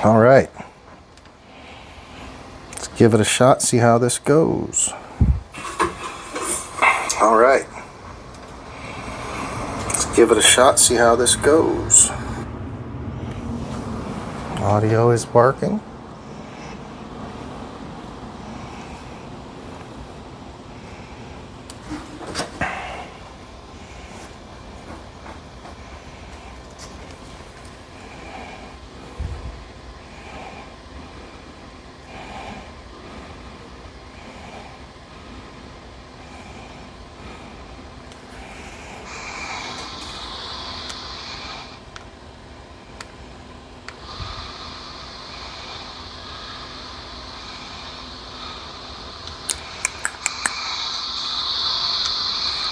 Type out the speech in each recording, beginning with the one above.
All right. Let's give it a shot, see how this goes. All right. Let's give it a shot, see how this goes. Audio is working.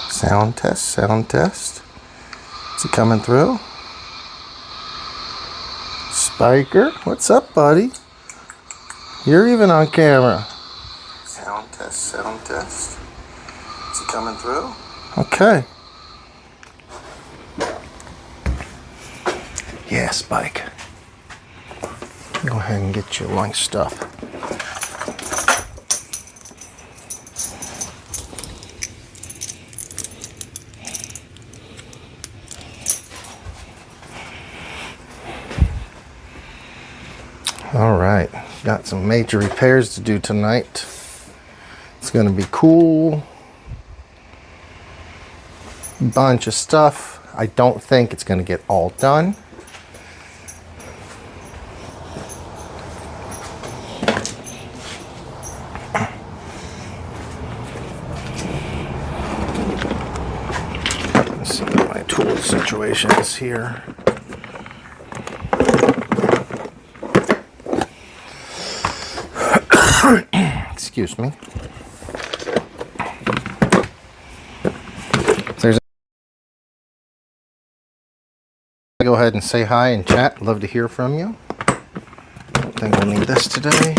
Sound test, sound test. Is it coming through? Spiker, what's up, buddy? You're even on camera. Sound test, sound test. Is it coming through? Okay. Yeah, Spike. Go ahead and get your lunch stuff. All right, got some major repairs to do tonight. It's gonna be cool. Bunch of stuff. I don't think it's gonna get all done. Let's see what my tool situation is here. Excuse me. There's go ahead and say hi and chat. Love to hear from you. Don't think we'll need this today.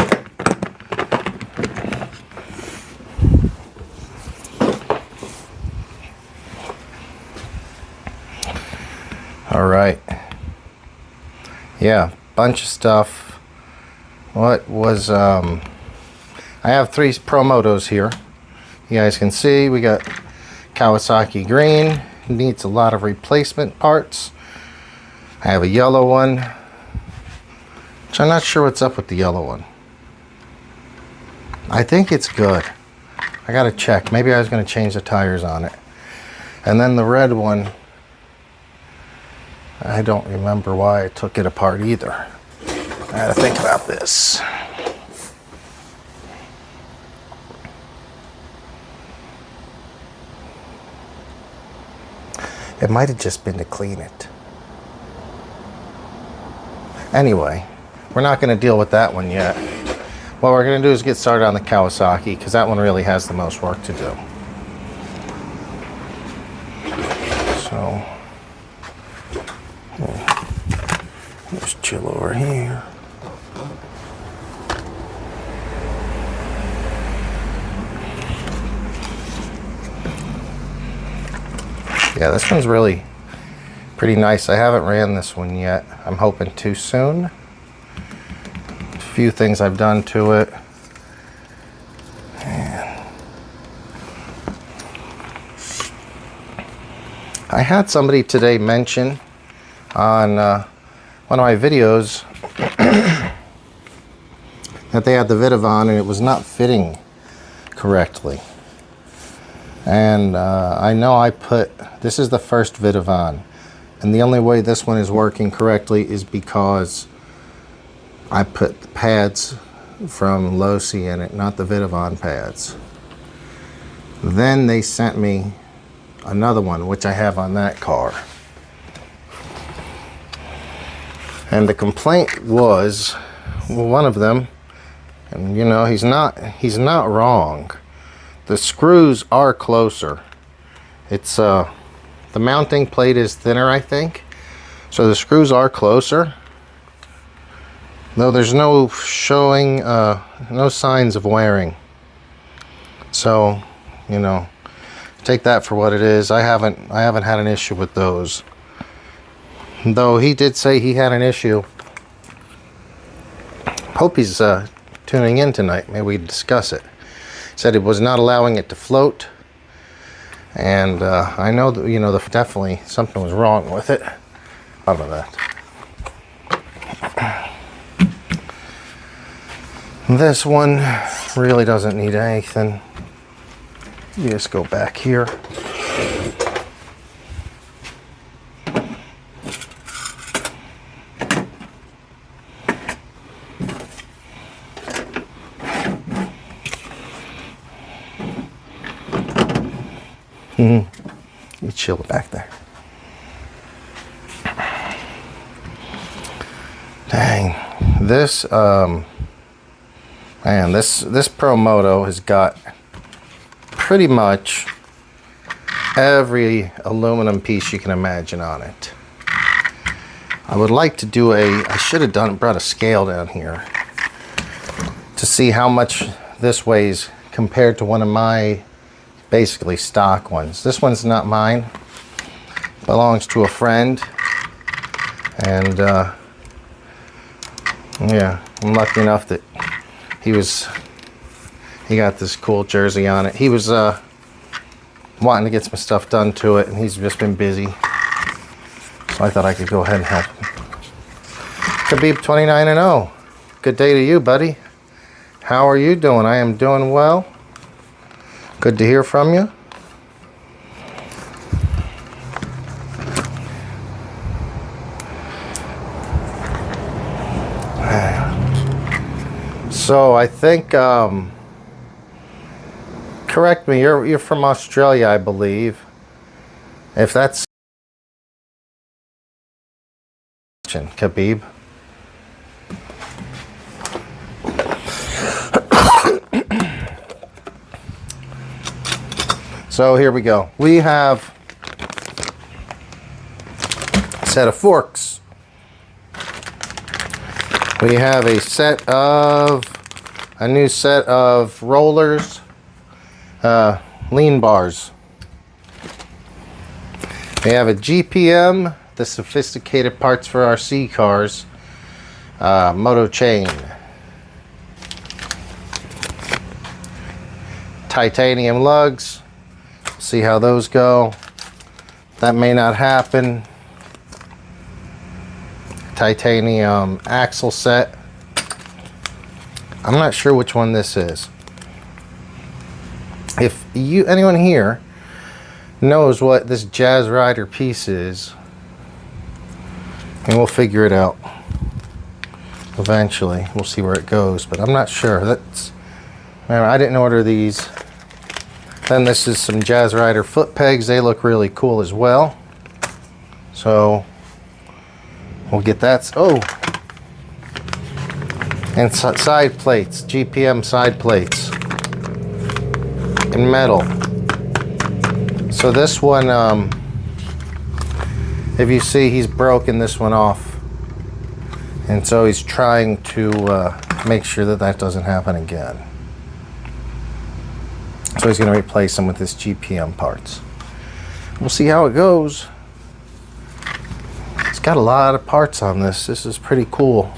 All right. Yeah, bunch of stuff. What was I have 3 Promotos here. You guys can see we got Kawasaki green. Needs a lot of replacement parts. I have a yellow one, which I'm not sure what's up with the yellow one. I think it's good. I gotta check. Maybe I was gonna change the tires on it. And then the red one, I don't remember why I took it apart either. I gotta think about this. It might have just been to clean it. Anyway, we're not going to deal with that one yet. What we're going to do is get started on the Kawasaki, because that one really has the most work to do. So, let's chill over here. Yeah, this one's really pretty nice. I haven't ran this one yet. I'm hoping to soon. A few things I've done to it. And I had somebody today mention on one of my videos that they had the Vidavon and it was not fitting correctly. And I know I put, this is the first Vidavon, and the only way this one is working correctly is because I put the pads from Losi in it, not the Vidavon pads. Then they sent me another one, which I have on that car. And the complaint was, well, one of them, and you know, he's not wrong. The screws are closer. It's the mounting plate is thinner, I think. So the screws are closer. Though there's no showing, no signs of wearing. So, you know, take that for what it is. I haven't had an issue with those. Though he did say he had an issue Hope he's tuning in tonight. Maybe we discuss it. Said it was not allowing it to float, and I know that, you know, definitely something was wrong with it. Out of that. This one really doesn't need anything. You just go back here. You chill back there. Dang, this man, this Promoto has got pretty much every aluminum piece you can imagine on it. I would like to do I should have brought a scale down here to see how much this weighs compared to one of my basically stock ones. This one's not mine, belongs to a friend, and yeah, I'm lucky enough that he got this cool jersey on it. He was wanting to get some stuff done to it, and he's just been busy, so I thought I could go ahead and help him. Khabib 29-0. Good day to you, buddy. How are you doing? I am doing well. Good to hear from you. So I think, correct me, you're from Australia, I believe. If that's Khabib. So here we go. We have a set of forks. We have a new set of rollers, lean bars. We have a GPM, the sophisticated parts for RC cars, moto chain, titanium lugs. See how those go. That may not happen. Titanium axle set. I'm not sure which one this is. If anyone here knows what this Jazz Rider piece is, and we'll figure it out eventually. We'll see where it goes, but I'm not sure. Remember, I didn't order these. Then this is some Jazz Rider foot pegs. They look really cool as well. So we'll get that. Oh, and side plates, GPM side plates in metal. So this one, if you see, he's broken this one off, and so he's trying to make sure that that doesn't happen again. So he's going to replace them with his GPM parts. We'll see how it goes. It's got a lot of parts on this. This is pretty cool.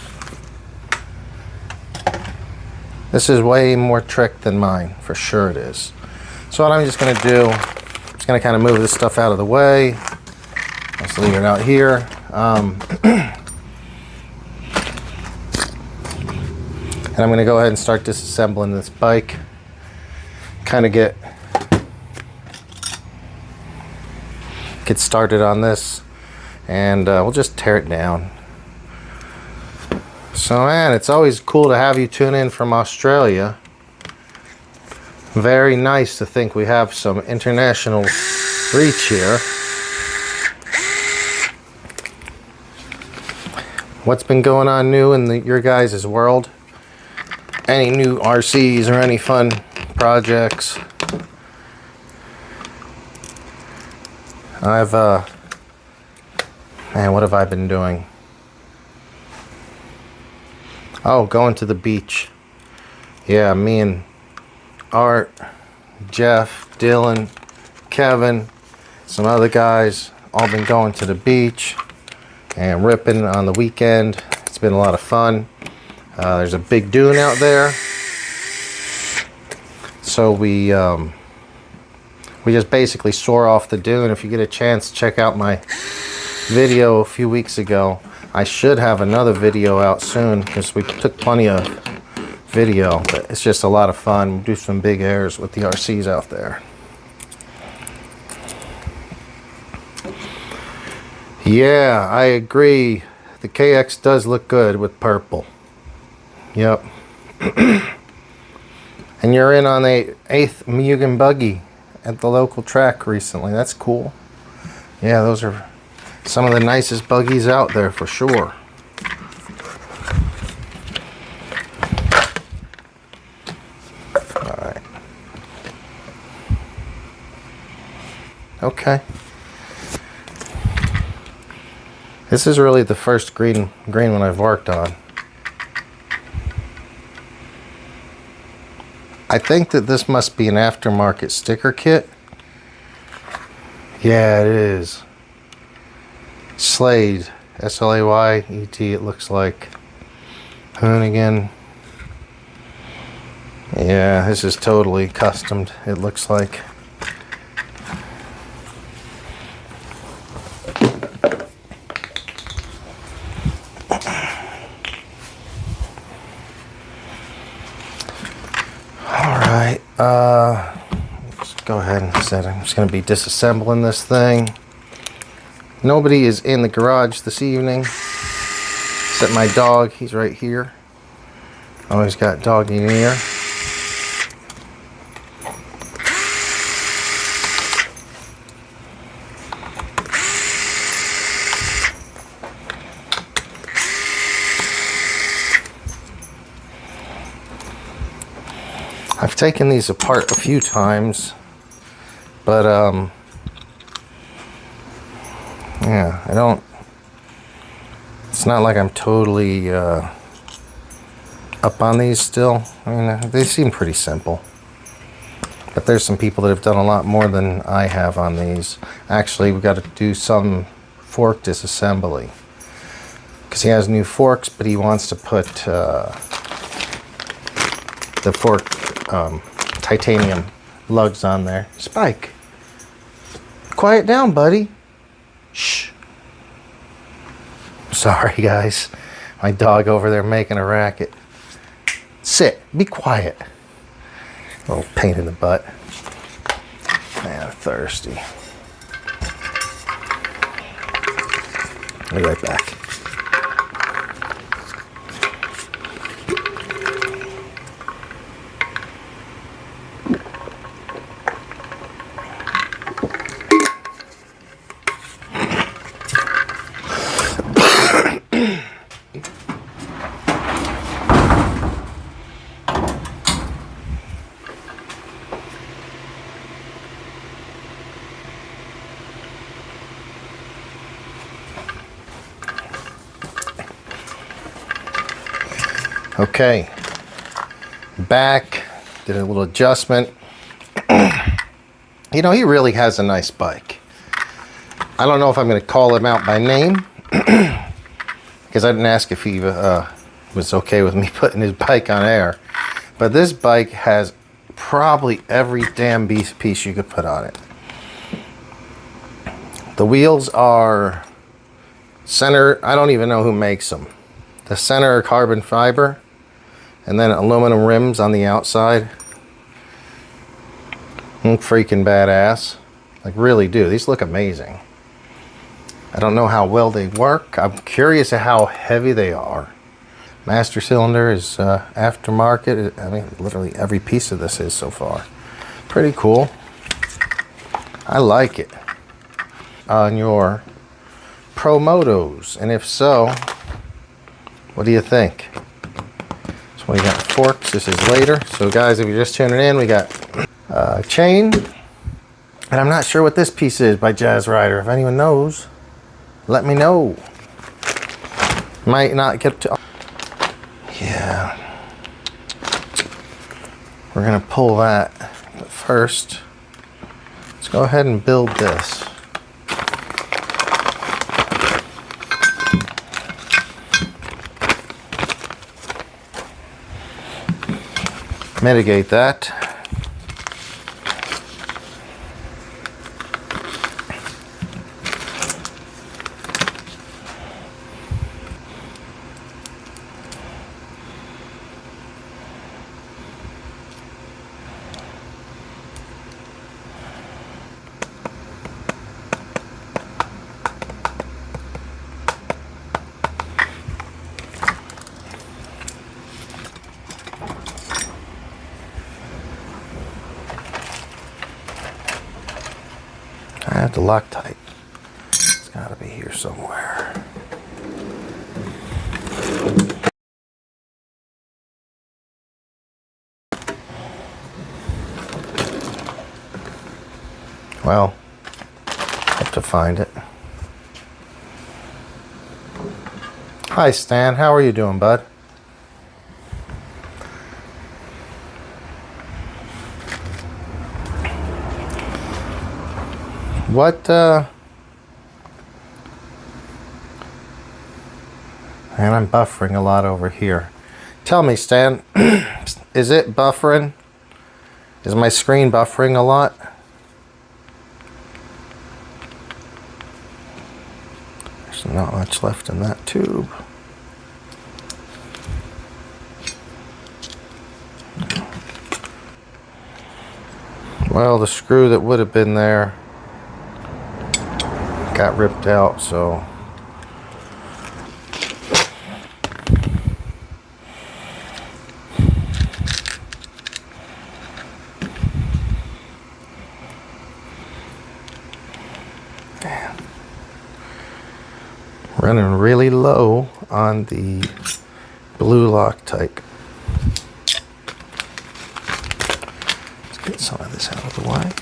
This is way more trick than mine, for sure it is. So what I'm just going to do, I'm just going to kind of move this stuff out of the way. Let's leave it out here. And I'm going to go ahead and start disassembling this bike. Kind of get started on this, and we'll just tear it down. So man, it's always cool to have you tune in from Australia. Very nice to think we have some international reach here. What's been going on new in your guys' world? Any new RCs or any fun projects? Man, what have I been doing? Oh, going to the beach. Yeah, me and Art, Jeff, Dylan, Kevin, some other guys, all been going to the beach and ripping on the weekend. It's been a lot of fun. There's a big dune out there. So we just basically soar off the dune. If you get a chance, check out my video a few weeks ago. I should have another video out soon because we took plenty of video, but it's just a lot of fun. We do some big airs with the RCs out there. Yeah, I agree. The KX does look good with purple. Yep. And you're in on the 8th Mugen buggy at the local track recently. That's cool. Yeah, those are some of the nicest buggies out there for sure. All right. Okay. This is really the first green one I've worked on. I think that this must be an aftermarket sticker kit. Yeah, it is. Slade, S-L-A-Y-E-T, it looks like. Hoonigan. Yeah, this is totally customed, it looks like. Alright, let's go ahead and set it. I'm just going to be disassembling this thing. Nobody is in the garage this evening except my dog. He's right here. Always got doggy near. I've taken these apart a few times, but yeah, it's not like I'm totally up on these still. I mean, they seem pretty simple, but there's some people that have done a lot more than I have on these. Actually, we've got to do some fork disassembly because he has new forks, but he wants to put the fork titanium lugs on there. Spike, quiet down, buddy. Shh. Sorry, guys. My dog over there making a racket. Sit. Be quiet. Little pain in the butt. Man, I'm thirsty. I'll be right back. Okay, back, did a little adjustment. You know, he really has a nice bike. I don't know if I'm going to call him out by name because I didn't ask if he was okay with me putting his bike on air. But this bike has probably every damn piece you could put on it. The wheels are center, I don't even know who makes them. The center are carbon fiber, and then aluminum rims on the outside. Freaking badass. Like, really do. These look amazing. I don't know how well they work. I'm curious at how heavy they are. Master cylinder is aftermarket. I mean, literally every piece of this is so far. Pretty cool. I like it. On your Promotos, and if so, what do you think? So we got forks. This is later. So guys, if you're just tuning in, we got chain, and I'm not sure what this piece is by Jazz Rider. If anyone knows, let me know. Might not get to. Yeah, we're gonna pull that, but first, let's go ahead and build this. mitigate that. I have the Loctite. It's got to be here somewhere. Well, have to find it. Hi Stan, how are you doing, bud? What, and I'm buffering a lot over here. Tell me, Stan, is it buffering? Is my screen buffering a lot? There's not much left in that tube. Well, the screw that would have been there got ripped out, so man, running really low on the blue Loctite. Let's get some of this out of the way.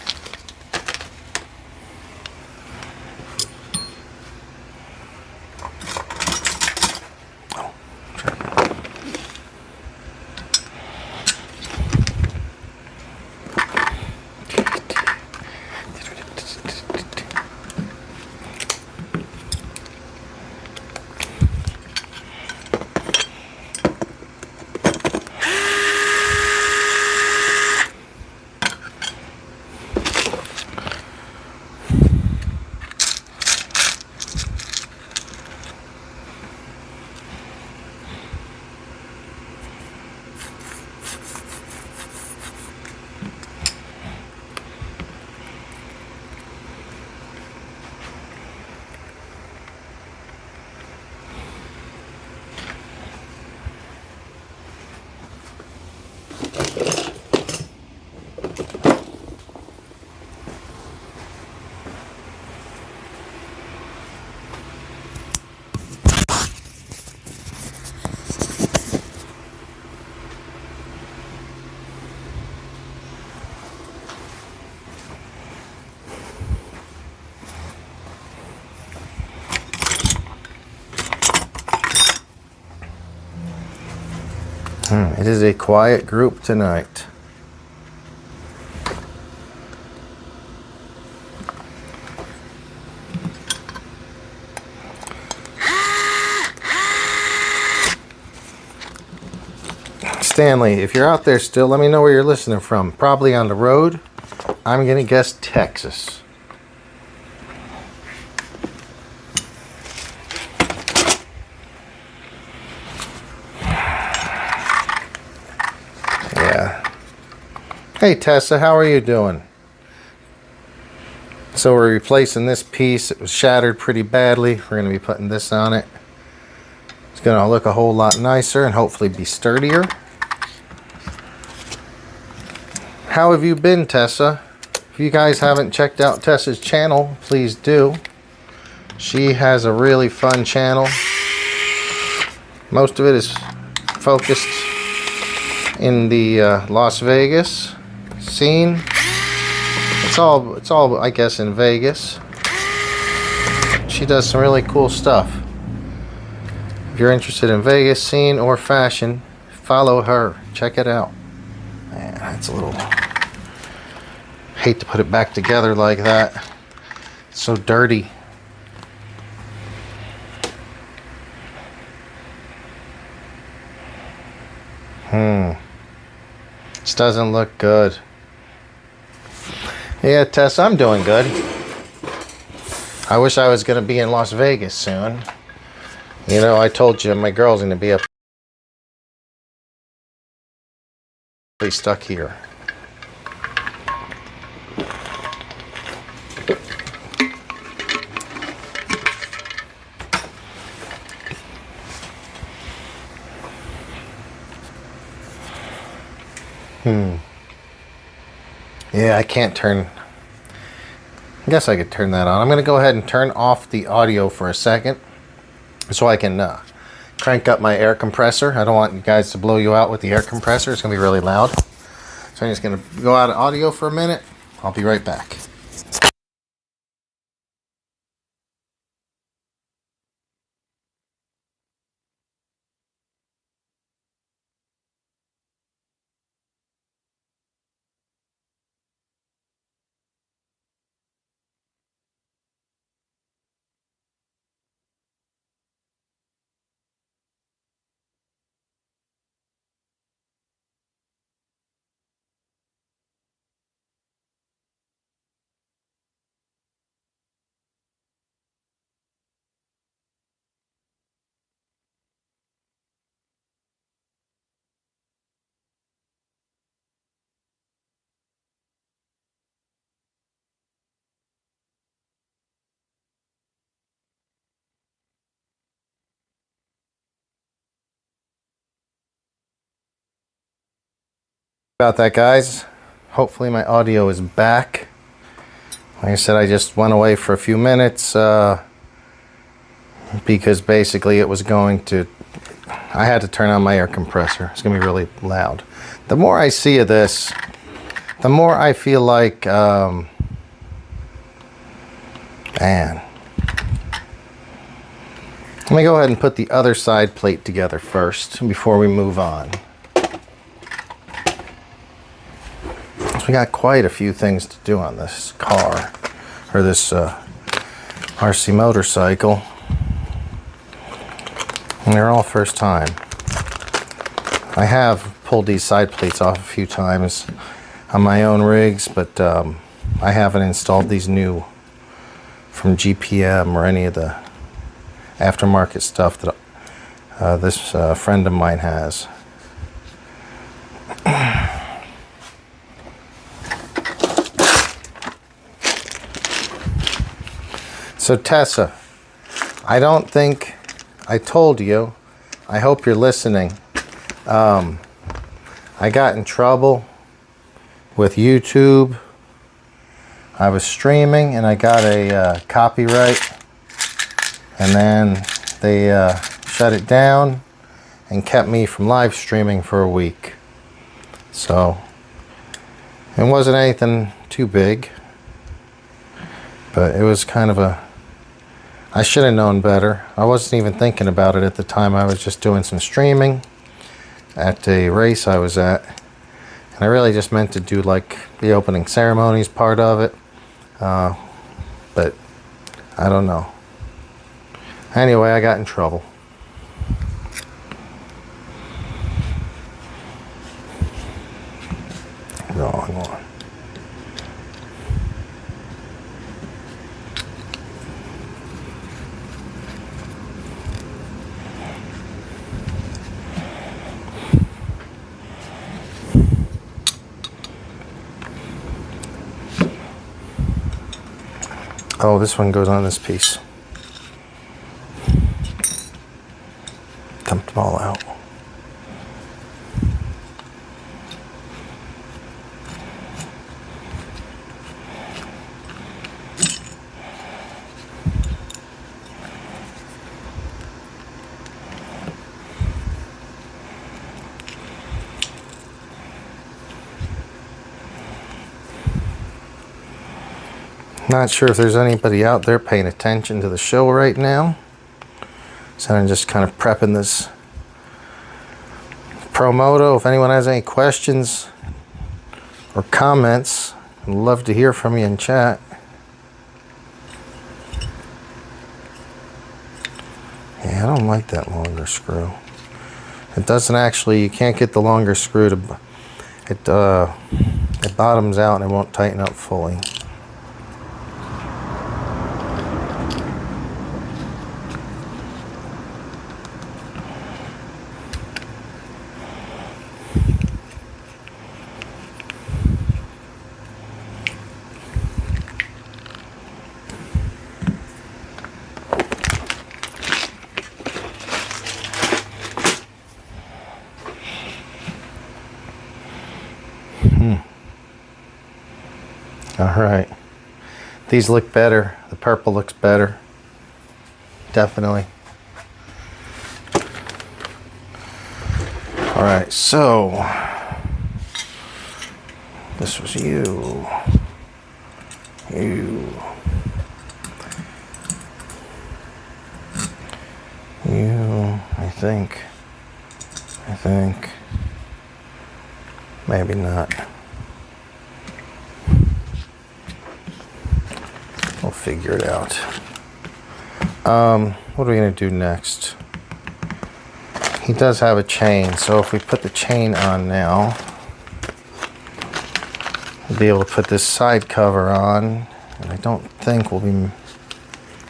It is a quiet group tonight. Stanley, if you're out there still, let me know where you're listening from. Probably on the road. I'm going to guess Texas. Hey Tessa, how are you doing? So we're replacing this piece. It was shattered pretty badly. We're going to be putting this on it. It's going to look a whole lot nicer and hopefully be sturdier. How have you been, Tessa? If you guys haven't checked out Tessa's channel, please do. She has a really fun channel. Most of it is focused in the Las Vegas scene. It's all I guess in Vegas. She does some really cool stuff. If you're interested in Vegas scene or fashion, follow her. Check it out. Man, that's a little, hate to put it back together like that. It's so dirty. This doesn't look good. Yeah, Tess, I'm doing good. I wish I was going to be in Las Vegas soon. You know, I told you my girl's going to be up stuck here. Yeah, I can't turn... I guess I could turn that on. I'm going to go ahead and turn off the audio for a second so I can crank up my air compressor. I don't want you guys to blow you out with the air compressor. It's going to be really loud. So I'm just going to go out of audio for a minute. I'll be right back. About that, guys. Hopefully my audio is back. Like I said, I just went away for a few minutes because basically it was going to... I had to turn on my air compressor. It's going to be really loud. The more I see of this, the more I feel like... man. Let me go ahead and put the other side plate together first before we move on. We got quite a few things to do on this car, or this RC motorcycle, and they're all first time. I have pulled these side plates off a few times on my own rigs, but I haven't installed these new from GPM or any of the aftermarket stuff that this friend of mine has. So Tessa, I don't think I told you, I hope you're listening. I got in trouble with YouTube. I was streaming and I got a copyright, and then they shut it down and kept me from live streaming for a week. So it wasn't anything too big, but it was kind of a... I should have known better. I wasn't even thinking about it at the time. I was just doing some streaming at a race I was at. And I really just meant to do like the opening ceremonies part of it. But I don't know. Anyway, I got in trouble. Wrong one. Oh, this one goes on this piece. Dumped them all out. Not sure if there's anybody out there paying attention to the show right now. So I'm just kind of prepping this Promoto. If anyone has any questions or comments, I'd love to hear from you in chat. Yeah, I don't like that longer screw. It doesn't actually, you can't get the longer screw to it bottoms out and it won't tighten up fully. All right, these look better. The purple looks better, definitely. All right, so this was you, I think, maybe not. We'll figure it out. What are we gonna do next? He does have a chain, so if we put the chain on now, we'll be able to put this side cover on, and I don't think I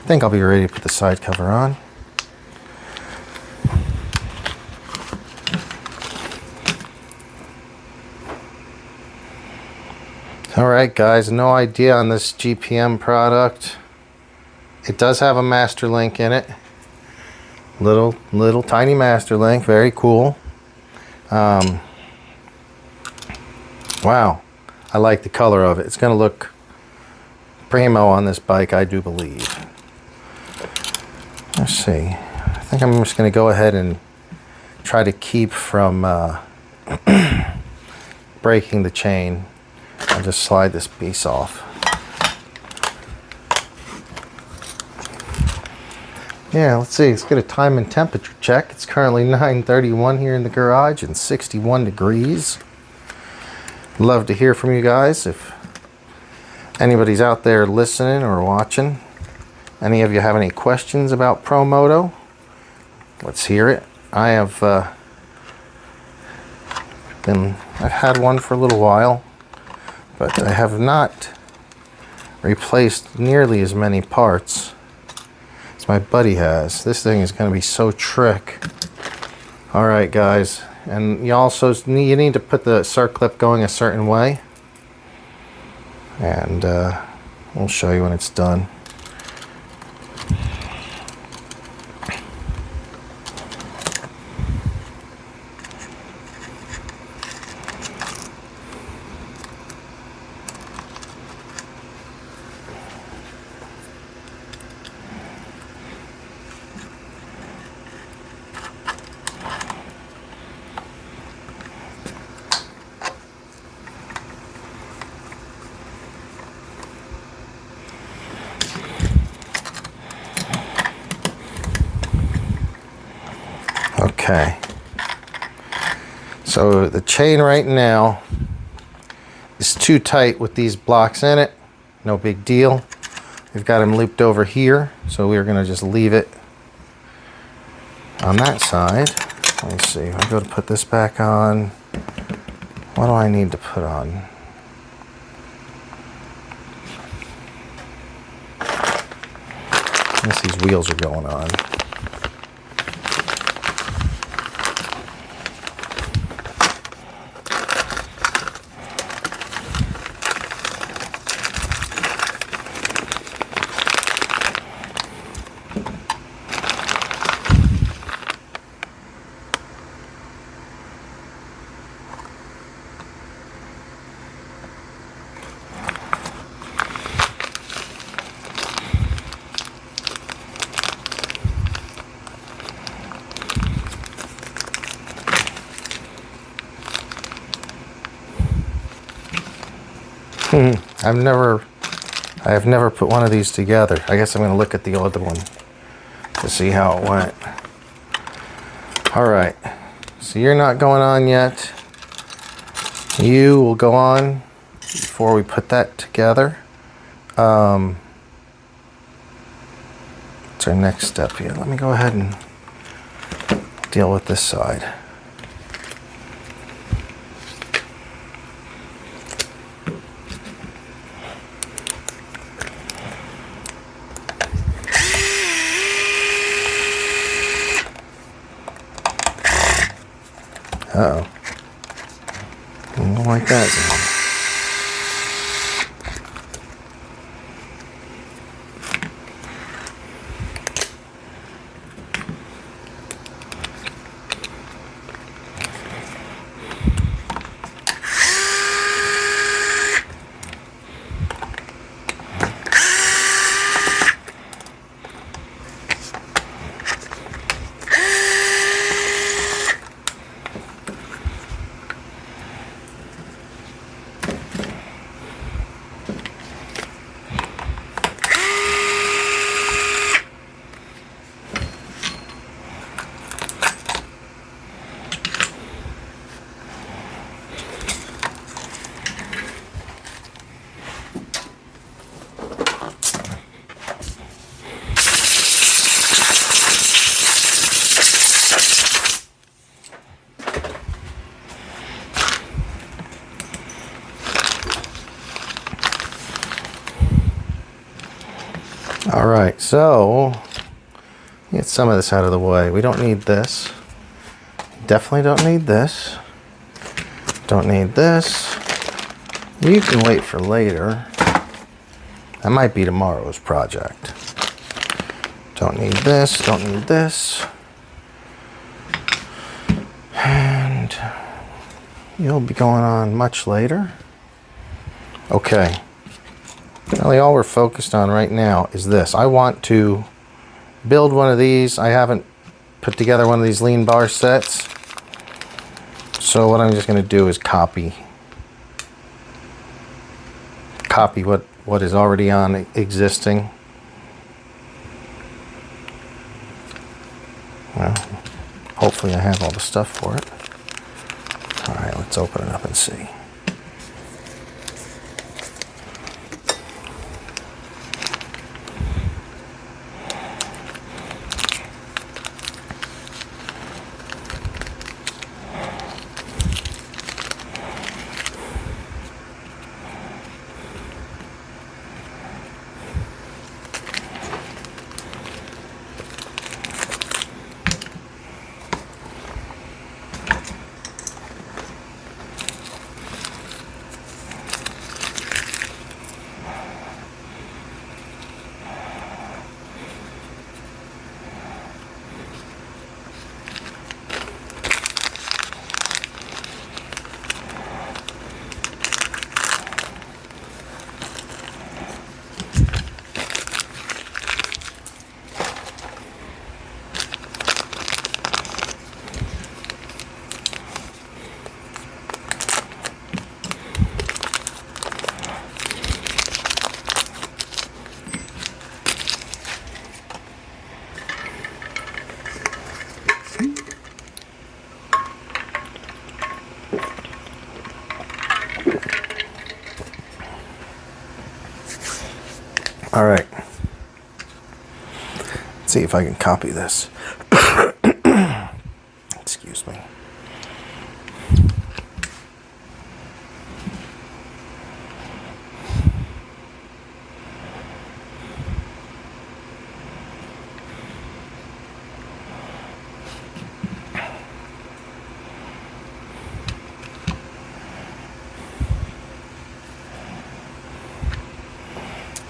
think I'll be ready to put the side cover on. Alright guys, no idea on this GPM product. It does have a master link in it. Little tiny master link, very cool. Wow, I like the color of it. It's gonna look primo on this bike, I do believe. Let's see, I think I'm just gonna go ahead and try to keep from breaking the chain. I'll just slide this piece off. Yeah, let's see, let's get a time and temperature check. It's currently 9:31 here in the garage and 61 degrees. Love to hear from you guys. If anybody's out there listening or watching, any of you have any questions about Promoto, let's hear it. I've had one for a little while, but I have not replaced nearly as many parts as my buddy has. This thing is going to be so trick. All right, guys, and you also need to put the circlip going a certain way, and we'll show you when it's done. Okay, so the chain right now is too tight with these blocks in it. No big deal. We've got him looped over here, so we're going to just leave it on that side. Let me see, if I go to put this back on, what do I need to put on? I guess these wheels are going on. I have never put one of these together. I guess I'm going to look at the other one to see how it went. All right, so you're not going on yet. You will go on before we put that together. What's our next step here? Let me go ahead and deal with this side. Uh-oh. I don't like that sound. All right, so get some of this out of the way. We don't need this. Definitely don't need this. Don't need this. You can wait for later. That might be tomorrow's project. Don't need this. Don't need this. And you'll be going on much later. Okay. Really all we're focused on right now is this. I want to build one of these. I haven't put together one of these lean bar sets. So what I'm just going to do is copy what is already on existing. Well, hopefully I have all the stuff for it. All right, let's open it up and see. All right. Let's see if I can copy this. Excuse me.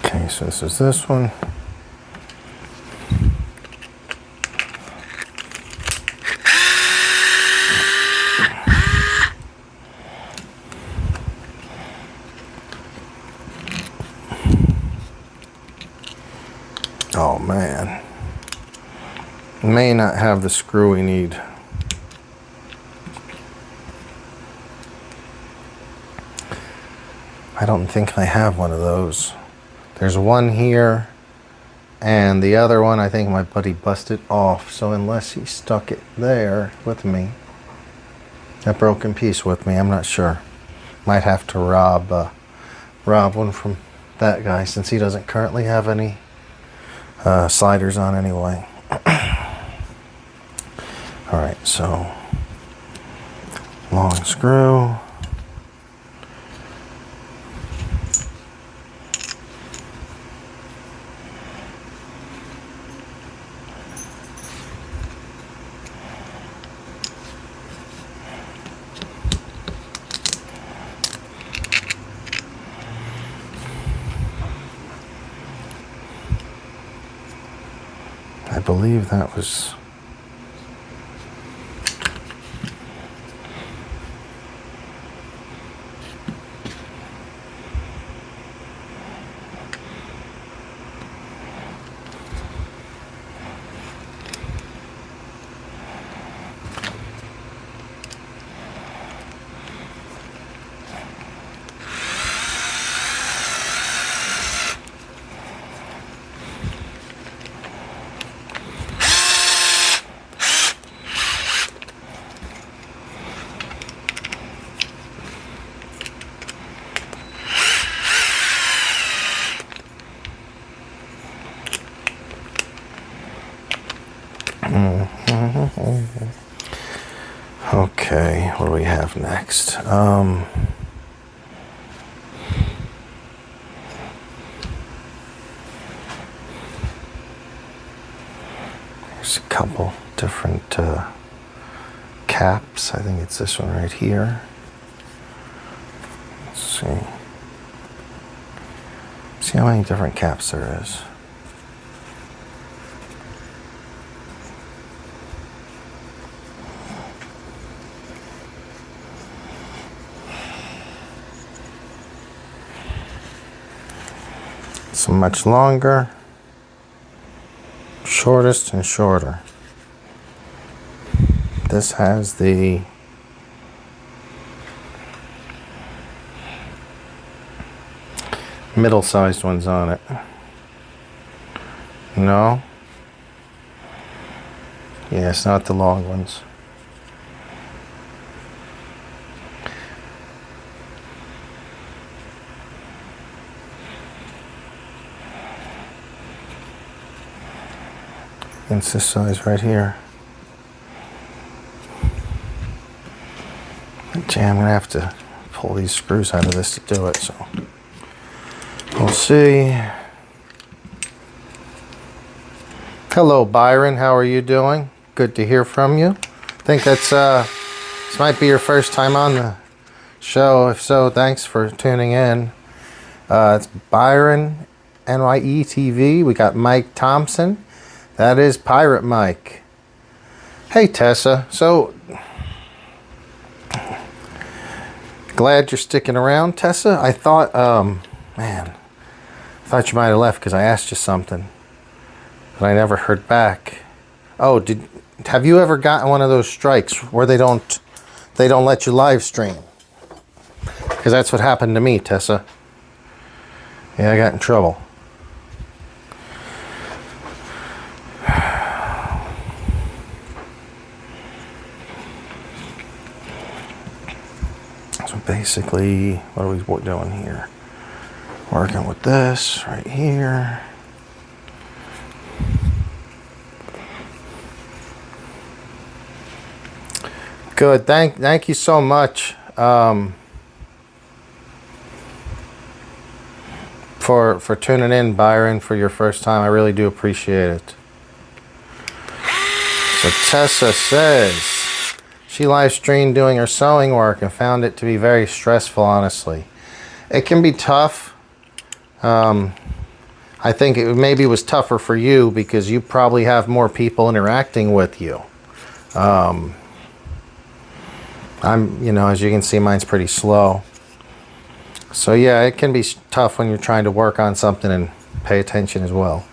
Okay, so this is this one. Oh man, may not have the screw we need. I don't think I have one of those. There's one here, and the other one I think my buddy busted off, so unless he stuck it there with me, that broken piece with me, I'm not sure. Might have to rob one from that guy since he doesn't currently have any sliders on anyway. Alright, so long screw. believe that was... Okay, what do we have next? There's a couple different caps. I think it's this one right here. Let's see. See how many different caps there is. Some much longer, shortest and shorter. This has the middle-sized ones on it. No? Yeah, it's not the long ones. It's this size right here. Gee, I'm gonna have to pull these screws out of this to do it, so we'll see. Hello, Byron. How are you doing? Good to hear from you. I think that's this might be your first time on the show. If so, thanks for tuning in. It's Byron, NYE TV. We got Mike Thompson. That is Pirate Mike. Hey, Tessa. So, glad you're sticking around, Tessa. I thought, man, I thought you might have left because I asked you something, but I never heard back. Oh, have you ever gotten one of those strikes where they don't let you live stream? Because that's what happened to me, Tessa. Yeah, I got in trouble. Basically, what are we doing here? Working with this right here. Good. Thank you so much for tuning in, Byron, for your first time. I really do appreciate it. So Tessa says she live streamed doing her sewing work and found it to be very stressful, honestly. It can be tough. I think it maybe was tougher for you because you probably have more people interacting with you. I'm, as you can see, mine's pretty slow. So yeah, it can be tough when you're trying to work on something and pay attention as well.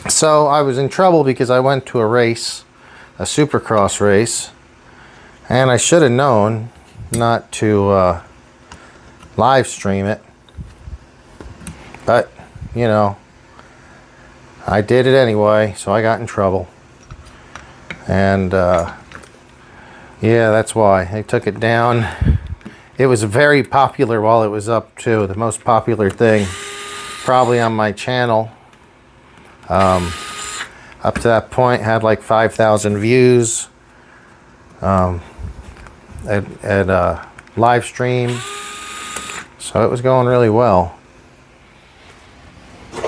So I was in trouble because I went to a race, a Supercross race, and I should have known not to live stream it. But, I did it anyway, so I got in trouble. And, yeah, that's why. I took it down. It was very popular while it was up, too. The most popular thing, probably on my channel. Up to that point, had like 5,000 views. At live stream, so it was going really well,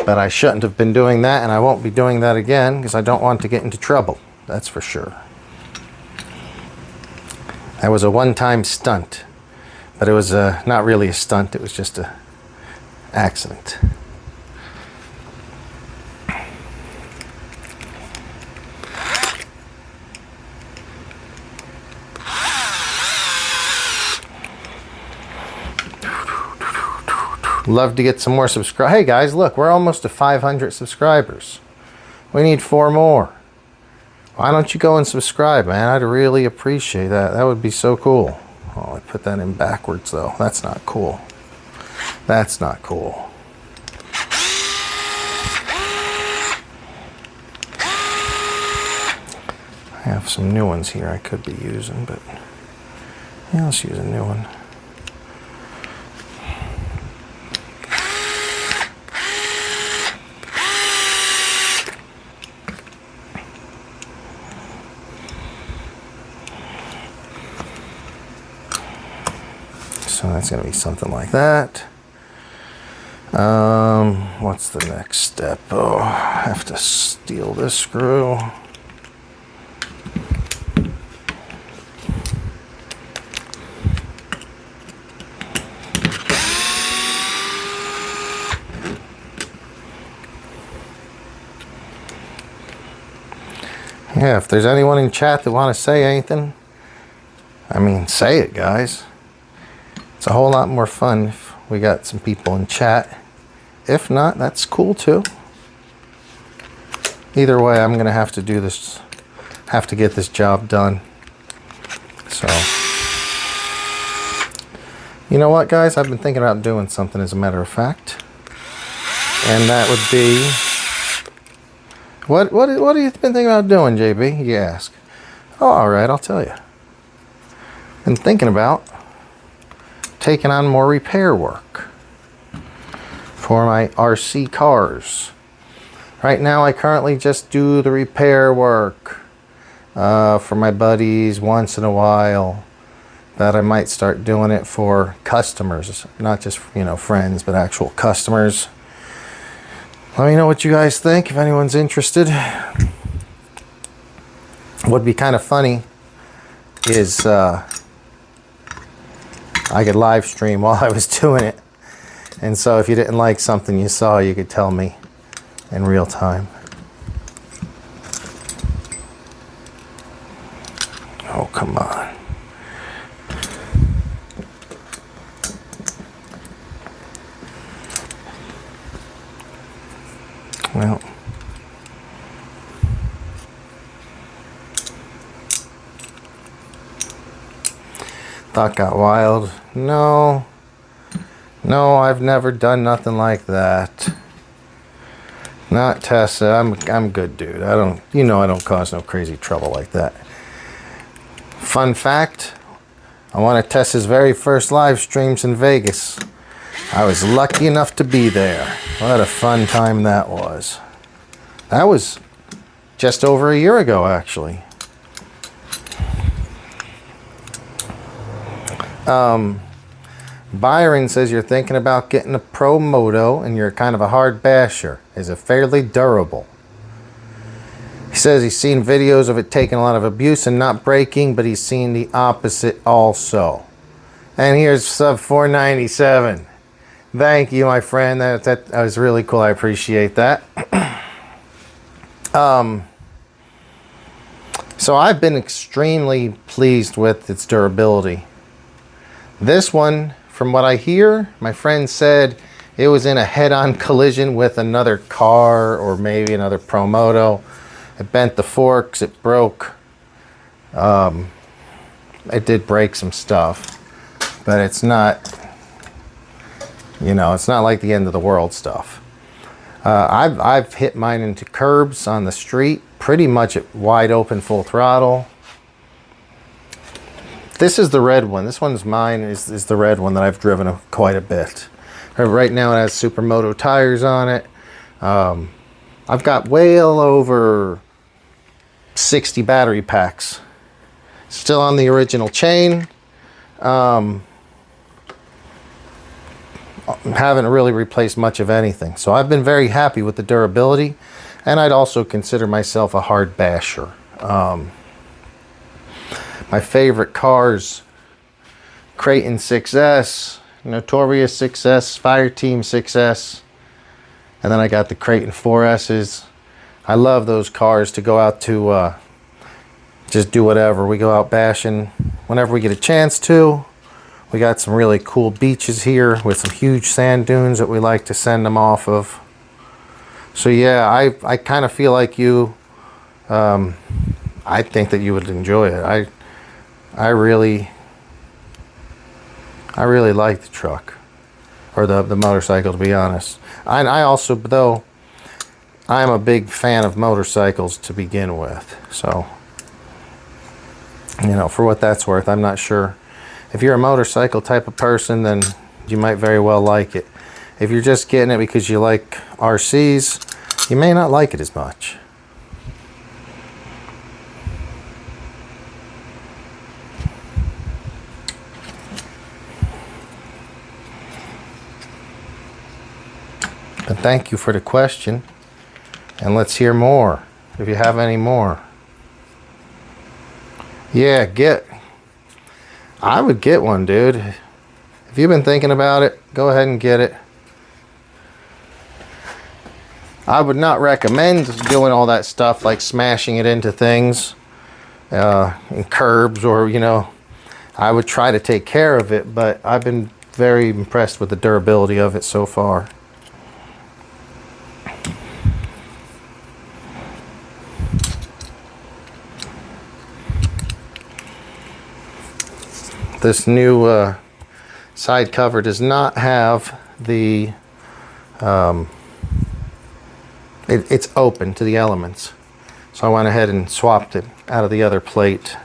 but I shouldn't have been doing that, and I won't be doing that again because I don't want to get into trouble, that's for sure. That was a one-time stunt, but it was not really a stunt, it was just a accident. Love to get some more subscribers. Hey guys, look, we're almost to 500 subscribers. We need 4 more. Why don't you go and subscribe, man? I'd really appreciate that. That would be so cool. Oh, I put that in backwards though. That's not cool. That's not cool. I have some new ones here I could be using, but yeah, let's use a new one. So that's going to be something like that. What's the next step? Oh, I have to steal this screw. Yeah, if there's anyone in chat that want to say anything, I mean, say it, guys. It's a whole lot more fun if we got some people in chat. If not, that's cool too. Either way, I'm gonna have to do this, have to get this job done. So, you know what, guys? I've been thinking about doing something, as a matter of fact, and that would be what have you been thinking about doing, JB? You ask. Oh, all right, I'll tell you. Been thinking about taking on more repair work for my RC cars. Right now I currently just do the repair work for my buddies once in a while, that I might start doing it for customers, not just, you know, friends, but actual customers. Let me know what you guys think if anyone's interested. What would be kind of funny is I could live stream while I was doing it. And so if you didn't like something you saw, you could tell me in real time. Oh, come on. Well. Thought got wild. No, I've never done nothing like that. Not Tessa. I'm good, dude. I don't cause no crazy trouble like that. Fun fact: on one of Tessa's very first live streams in Vegas, I was lucky enough to be there. What a fun time that was. That was just over a year ago, actually. Byron says you're thinking about getting a Pro Moto and you're kind of a hard basher. Is it fairly durable? He says he's seen videos of it taking a lot of abuse and not breaking, but he's seen the opposite also. And here's sub 497. Thank you, my friend. That was really cool. I appreciate that. So I've been extremely pleased with its durability. This one, from what I hear, my friend said it was in a head-on collision with another car or maybe another Pro Moto. It bent the forks, it broke. It did break some stuff, but it's not, you know, it's not like the end of the world stuff. I've hit mine into curbs on the street, pretty much at wide open full throttle. This is the red one. This one's mine, is the red one that I've driven quite a bit. Right now it has Supermoto tires on it. I've got well over 60 battery packs. Still on the original chain. Haven't really replaced much of anything. So I've been very happy with the durability, and I'd also consider myself a hard basher. My favorite cars: Creighton 6S, Notorious 6S, Fireteam 6S, and then I got the Creighton 4S's. I love those cars to go out to just do whatever. We go out bashing whenever we get a chance to, We got some really cool beaches here with some huge sand dunes that we like to send them off of. So yeah, I kind of feel like you, I think that you would enjoy it. I really like the truck, or the motorcycle, to be honest. I also, though, I'm a big fan of motorcycles to begin with. So, you know, for what that's worth, I'm not sure. If you're a motorcycle type of person, then you might very well like it. If you're just getting it because you like RCs, you may not like it as much. But thank you for the question, and let's hear more if you have any more. Yeah, I would get one, dude. If you've been thinking about it, go ahead and get it. I would not recommend doing all that stuff like smashing it into things and curbs, or, you know, I would try to take care of it, but I've been very impressed with the durability of it so far. This new side cover does not have the, it's open to the elements. So I went ahead and swapped it out of the other plate.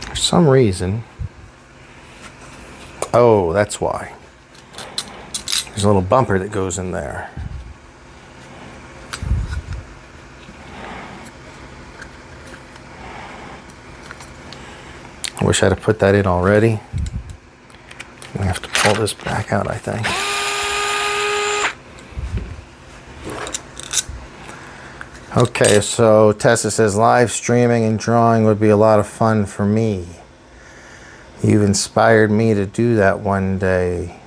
For some reason, oh, that's why. There's a little bumper that goes in there. I wish I'd have put that in already. I have to pull this back out, I think. Okay, so Tessa says live streaming and drawing would be a lot of fun for me. You've inspired me to do that one day.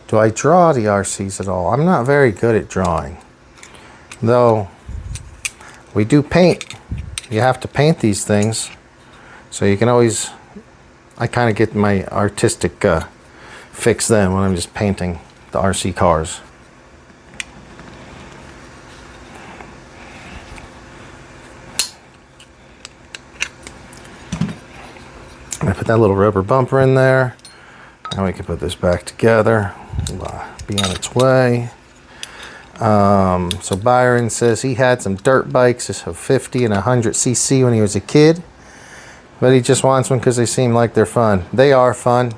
Do I draw the RCs at all? I'm not very good at drawing. Though, we do paint. You have to paint these things. So you can always, I kind of get my artistic fix then when I'm just painting the RC cars. I put that little rubber bumper in there. Now we can put this back together. It'll be on its way. So Byron says he had some dirt bikes of 50 and 100cc when he was a kid, but he just wants one because they seem like they're fun. They are fun.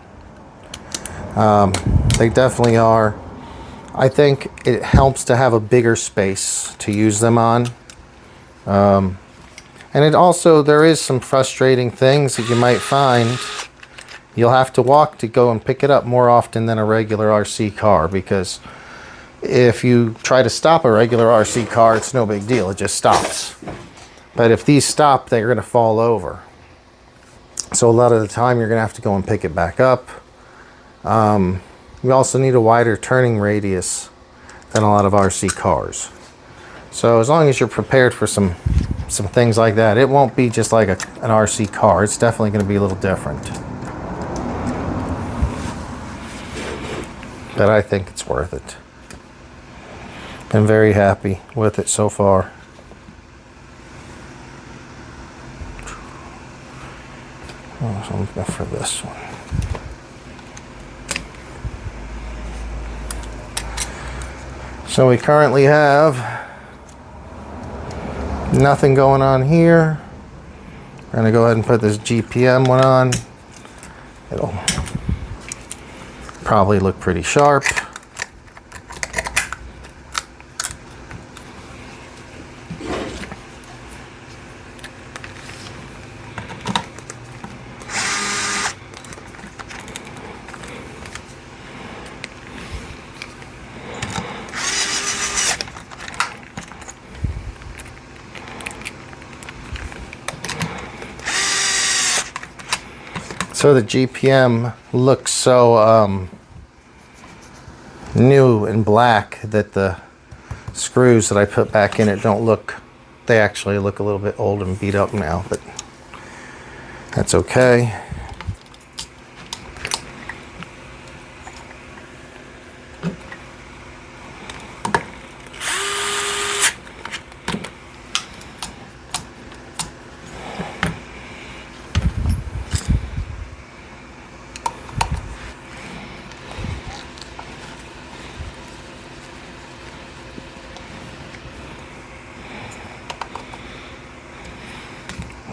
They definitely are. I think it helps to have a bigger space to use them on. And it also, there is some frustrating things that you might find. You'll have to walk to go and pick it up more often than a regular RC car, because if you try to stop a regular RC car, it's no big deal, it just stops. But if these stop, they're going to fall over. So a lot of the time you're going to have to go and pick it back up. You also need a wider turning radius than a lot of RC cars. So as long as you're prepared for some things like that, it won't be just like an RC car. It's definitely going to be a little different. But I think it's worth it. Been very happy with it so far. Oh, so I'm going for this one. So we currently have nothing going on here. We're going to go ahead and put this GPM one on. It'll probably look pretty sharp. So the GPM looks so new and black that the screws that I put back in it don't look, they actually look a little bit old and beat up now, but that's okay.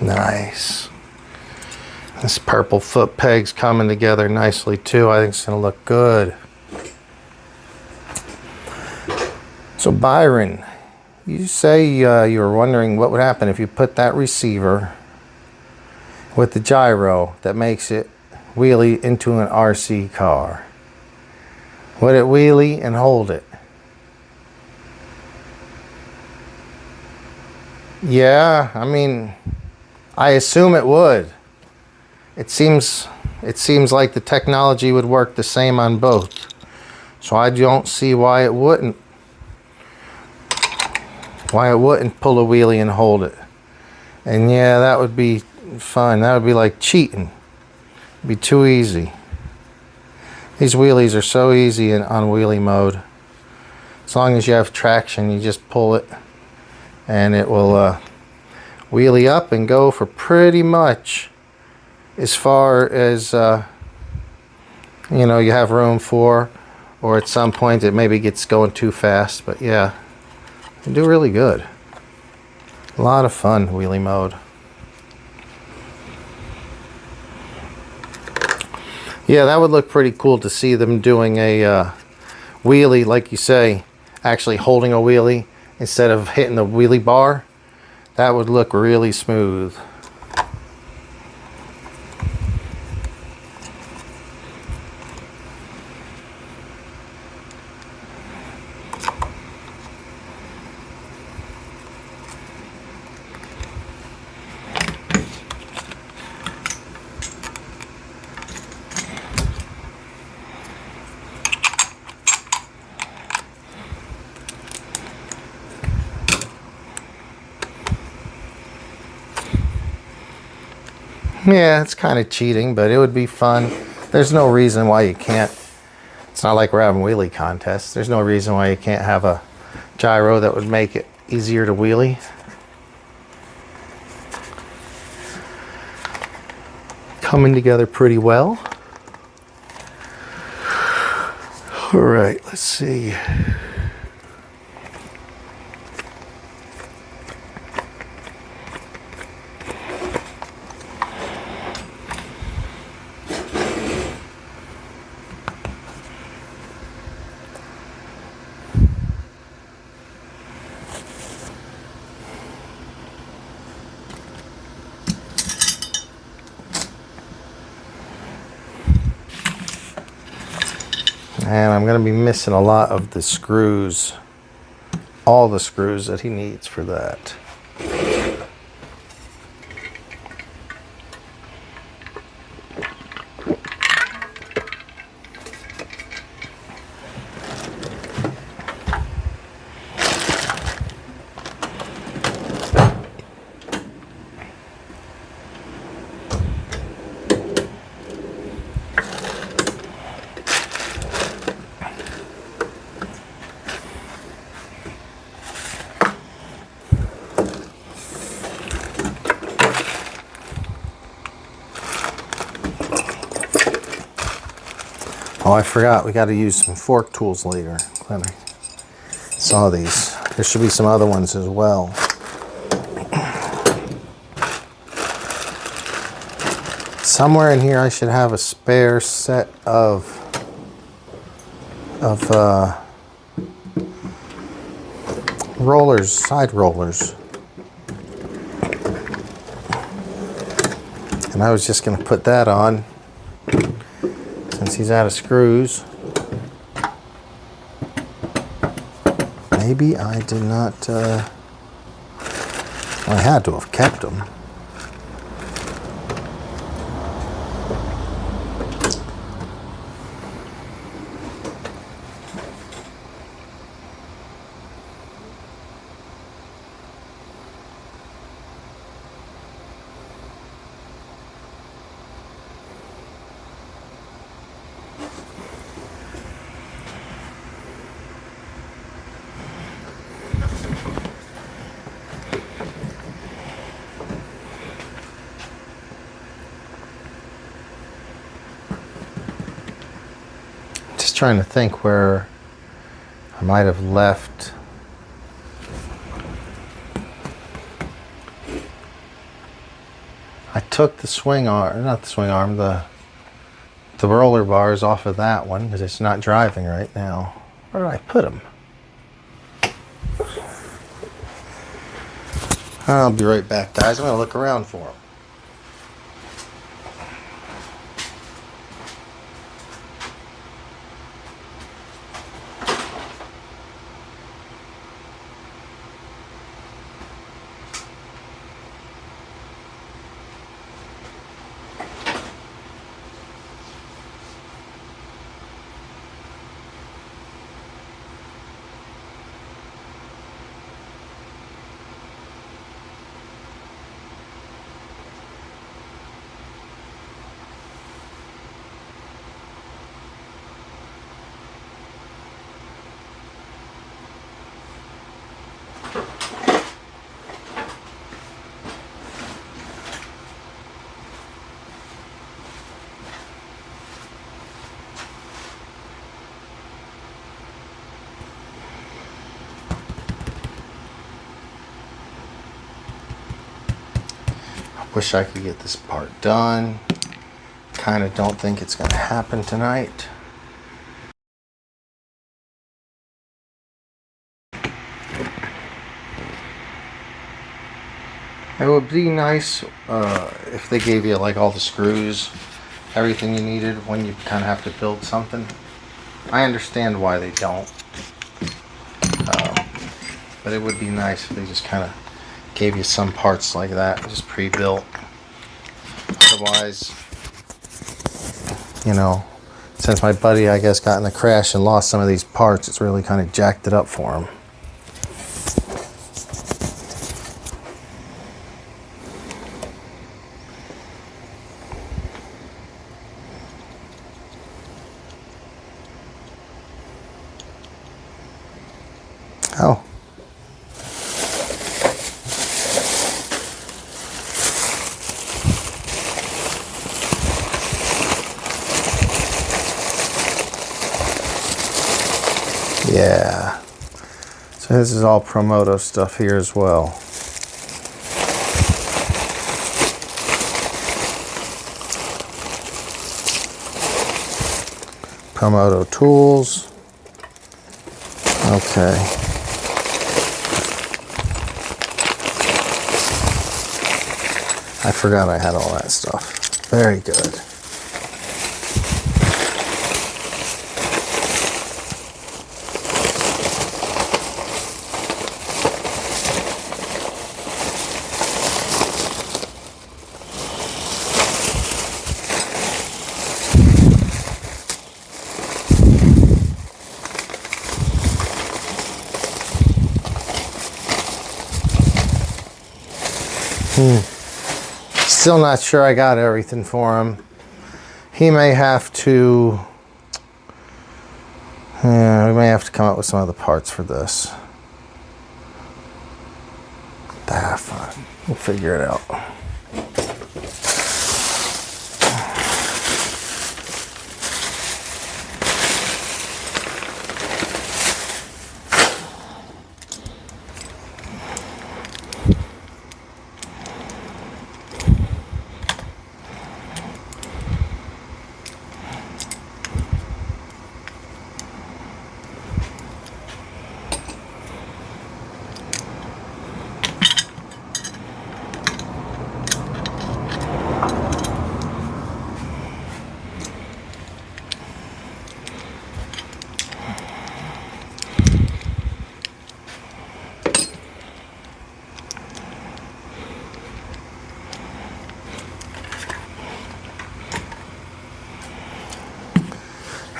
Nice. This purple foot peg's coming together nicely too. I think it's gonna look good. So Byron, you say you were wondering what would happen if you put that receiver with the gyro that makes it wheelie into an RC car. Would it wheelie and hold it? Yeah, I mean, I assume it would. It seems like the technology would work the same on both. So I don't see why it wouldn't. Why it wouldn't pull a wheelie and hold it. And yeah, that would be fun. That would be like cheating. It'd be too easy. These wheelies are so easy on wheelie mode. As long as you have traction, you just pull it and it will wheelie up and go for pretty much as far as you know, you have room for, or at some point it maybe gets going too fast. But yeah, you do really good. A lot of fun wheelie mode. Yeah, that would look pretty cool to see them doing a wheelie, like you say, actually holding a wheelie instead of hitting the wheelie bar. That would look really smooth. Yeah, it's kind of cheating, but it would be fun. There's no reason why you can't. It's not like we're having wheelie contests. There's no reason why you can't have a gyro that would make it easier to wheelie. Coming together pretty well. All right, let's see. And I'm going to be missing a lot of the screws, all the screws that he needs for that. Oh, I forgot, we got to use some fork tools later. Glad I saw these. There should be some other ones as well. Somewhere in here I should have a spare set of rollers, side rollers. And I was just going to put that on. Since he's out of screws. Maybe I did not, well, I had to have kept them. just trying to think where I might have left. I took the swing arm, not the swing arm, the roller bars off of that one because it's not driving right now. Where did I put them? I'll be right back, guys. I'm going to look around for them. Wish I could get this part done. Kind of don't think it's going to happen tonight. It would be nice if they gave you like all the screws, everything you needed when you kind of have to build something. I understand why they don't. But it would be nice if they just kind of gave you some parts like that, just pre-built. Otherwise, you know, since my buddy, I guess, got in a crash and lost some of these parts, it's really kind of jacked it up for him. Oh. Yeah, so this is all Promoto stuff here as well. Promoto tools. Okay. I forgot I had all that stuff. Very good. Still not sure I got everything for him. He may have to, we may have to come up with some other parts for this. Fine. We'll figure it out.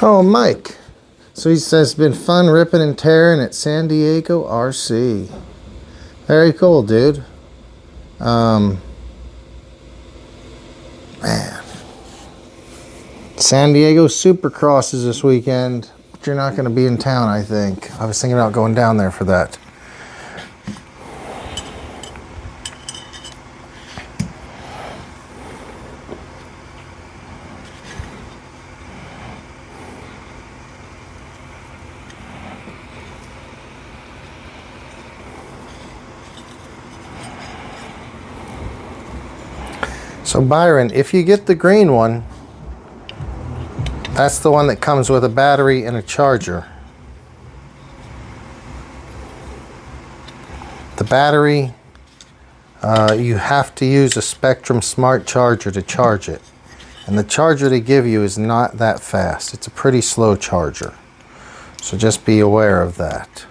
Oh, Mike. So he says it's been fun ripping and tearing at San Diego RC. Very cool, dude. Man. San Diego Supercross is this weekend, but you're not going to be in town, I think. I was thinking about going down there for that. So Byron, if you get the green one, that's the one that comes with a battery and a charger. The battery, you have to use a Spectrum Smart charger to charge it. And the charger they give you is not that fast. It's a pretty slow charger. So just be aware of that.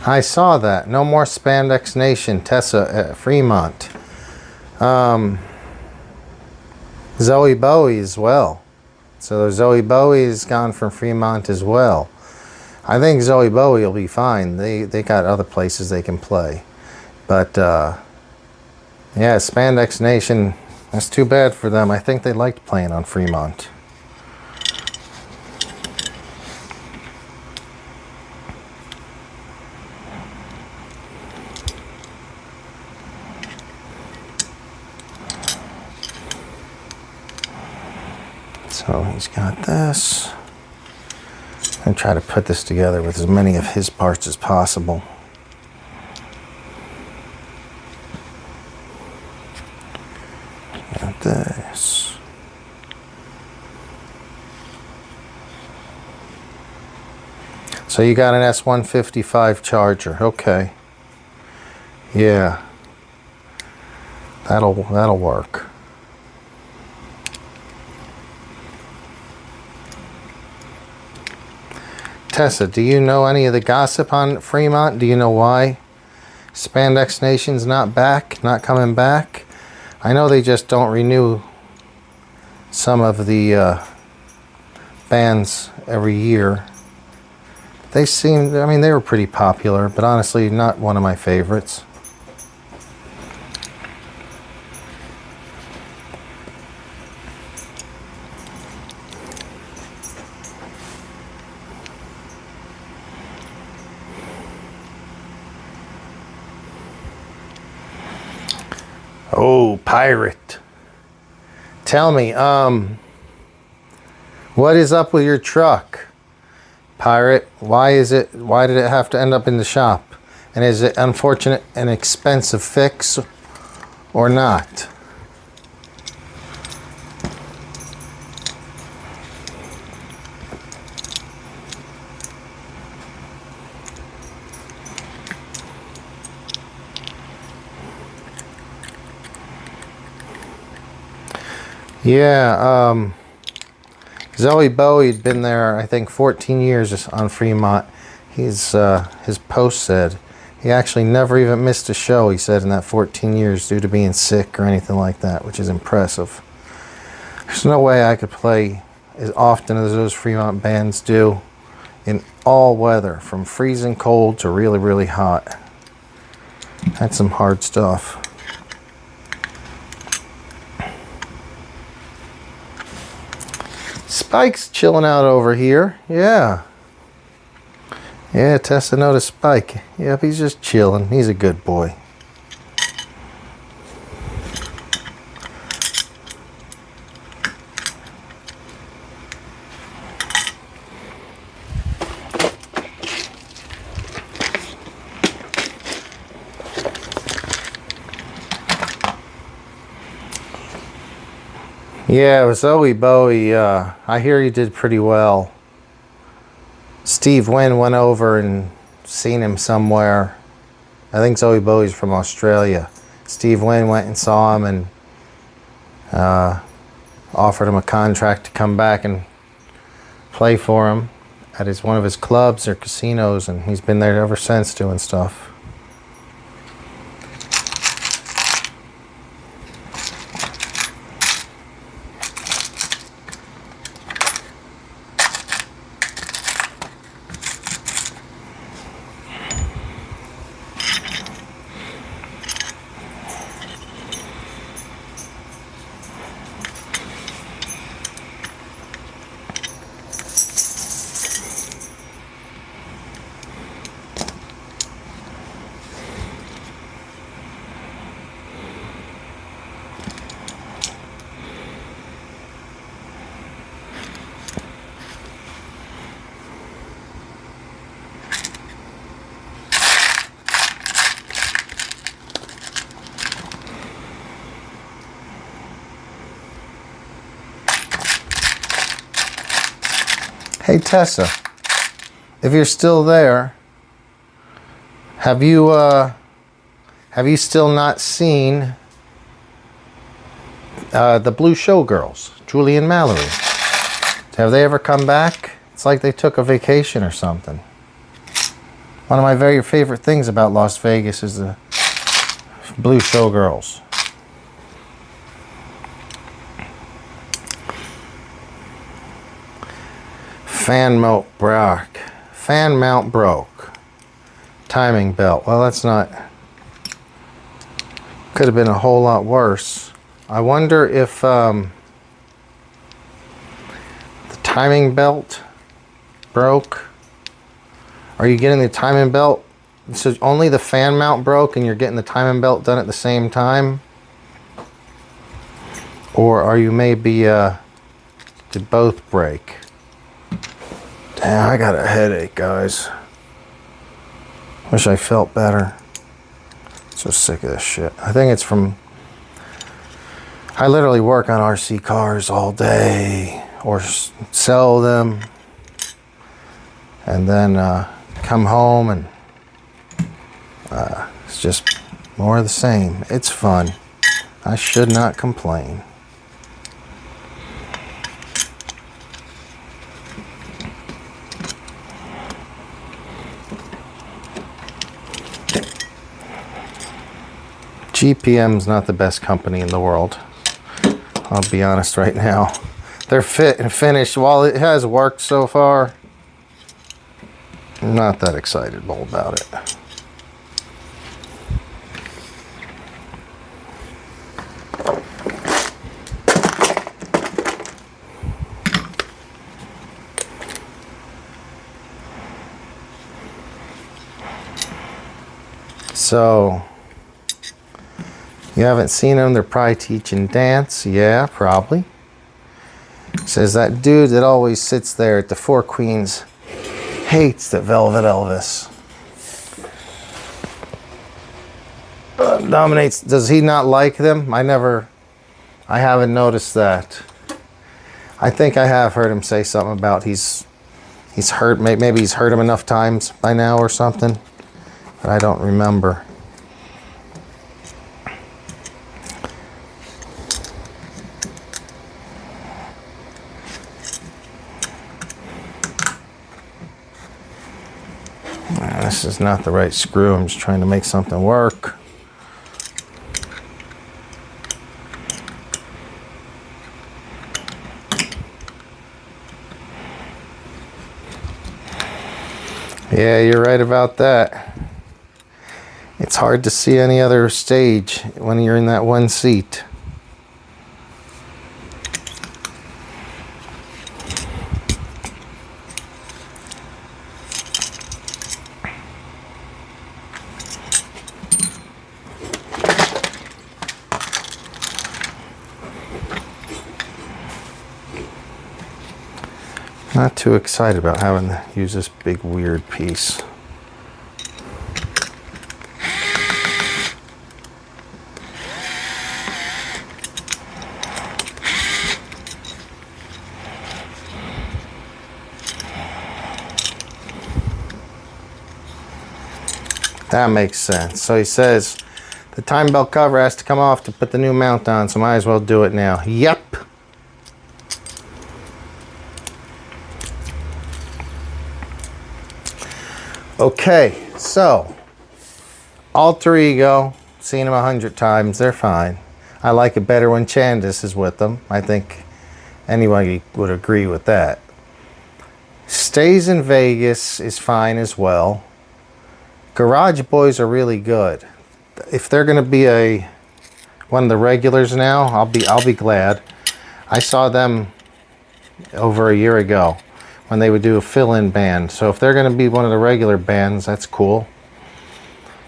I saw that. No more Spandex Nation, Tessa at Fremont. Zoe Bowie as well. So Zoe Bowie is gone from Fremont as well. I think Zoe Bowie will be fine. They got other places they can play. But yeah, Spandex Nation, that's too bad for them. I think they liked playing on Fremont. So he's got this. I'm going to try to put this together with as many of his parts as possible. Got this. So you got an S155 charger. Okay. Yeah. That'll work. Tessa, do you know any of the gossip on Fremont? Do you know why Spandex Nation's not back, not coming back? I know they just don't renew some of the bands every year. They seemed, I mean, they were pretty popular, but honestly, not one of my favorites. Oh, Pirate. Tell me, what is up with your truck, Pirate? Why did it have to end up in the shop? And is it unfortunate and expensive fix or not? Yeah, Zoe Bowie had been there, I think, 14 years on Fremont. His post said he actually never even missed a show, he said, in that 14 years due to being sick or anything like that, which is impressive. There's no way I could play as often as those Fremont bands do in all weather, from freezing cold to really, really hot. That's some hard stuff. Spike's chilling out over here. Yeah. Yeah, Tessa noticed Spike. Yep, he's just chilling. He's a good boy. Yeah, with Zoe Bowie, I hear he did pretty well. Steve Wynn went over and seen him somewhere. I think Zoe Bowie's from Australia. Steve Wynn went and saw him and offered him a contract to come back and play for him at one of his clubs or casinos, and he's been there ever since doing stuff. Hey Tessa, if you're still there, have you still not seen the Blue Showgirls, Julie and Mallory? Have they ever come back? It's like they took a vacation or something. One of my very favorite things about Las Vegas is the Blue Showgirls. Fan mount broke. Timing belt. Well, that's not... Could have been a whole lot worse. I wonder if the timing belt broke. Are you getting the timing belt? So only the fan mount broke and you're getting the timing belt done at the same time? Or are you maybe, did both break? Damn, I got a headache, guys. Wish I felt better. So sick of this shit. I think it's from... I literally work on RC cars all day, or sell them, and then come home and it's just more of the same. It's fun. I should not complain. GPM's not the best company in the world. I'll be honest right now. They're fit and finished. While it has worked so far, I'm not that excited about it. So, you haven't seen them, they're probably teaching dance. Yeah, probably. Says that dude that always sits there at the Four Queens hates that Velvet Elvis dominates. Does he not like them? I haven't noticed that. I think I have heard him say something about he's heard, maybe he's heard him enough times by now or something, but I don't remember. This is not the right screw. I'm just trying to make something work. Yeah, you're right about that. It's hard to see any other stage when you're in that one seat. Not too excited about having to use this big weird piece. That makes sense. So he says the time belt cover has to come off to put the new mount on, so might as well do it now. Yep. Okay, so Alter Ego, seen them 100 times, they're fine. I like it better when Chandis is with them. I think anybody would agree with that. Stays in Vegas is fine as well. Garage Boys are really good. If they're going to be one of the regulars now, I'll be glad. I saw them over a year ago when they would do a fill-in band. So if they're going to be one of the regular bands, that's cool.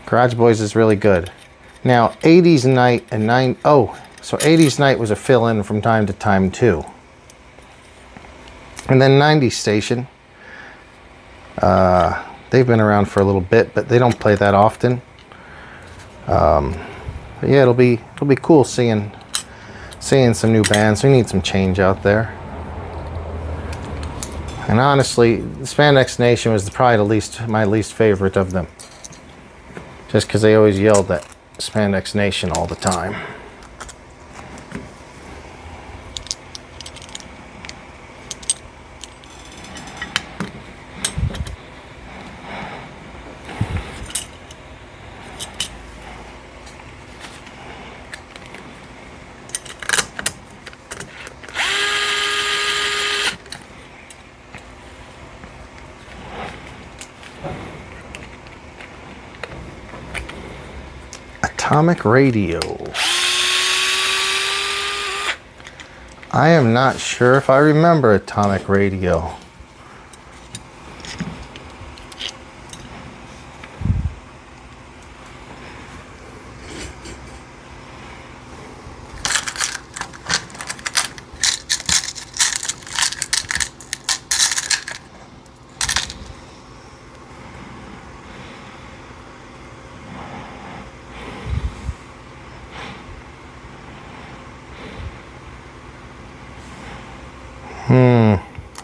Garage Boys is really good. Now, 80s Night and so 80s Night was a fill-in from time to time too. And then 90s Station. They've been around for a little bit, but they don't play that often. But yeah, it'll be cool seeing some new bands. We need some change out there. And honestly, Spandex Nation was probably my least favorite of them. Just because they always yelled at Spandex Nation all the time. Atomic radio. I am not sure if I remember atomic radio.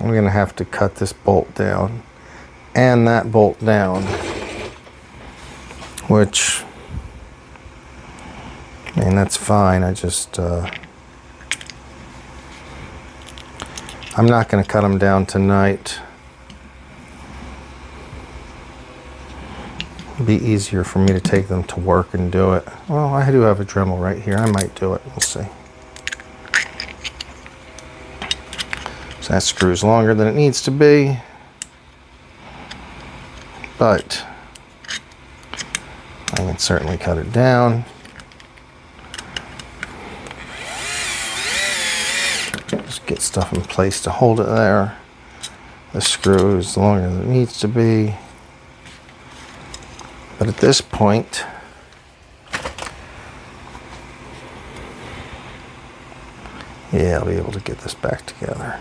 I'm gonna have to cut this bolt down and that bolt down, which, I mean, that's fine. I just I'm not gonna cut them down tonight. It'd be easier for me to take them to work and do it. Well, I do have a Dremel right here. I might do it. We'll see. So that screw's longer than it needs to be, but I can certainly cut it down. Just get stuff in place to hold it there. The screw is longer than it needs to be, but at this point, yeah, I'll be able to get this back together.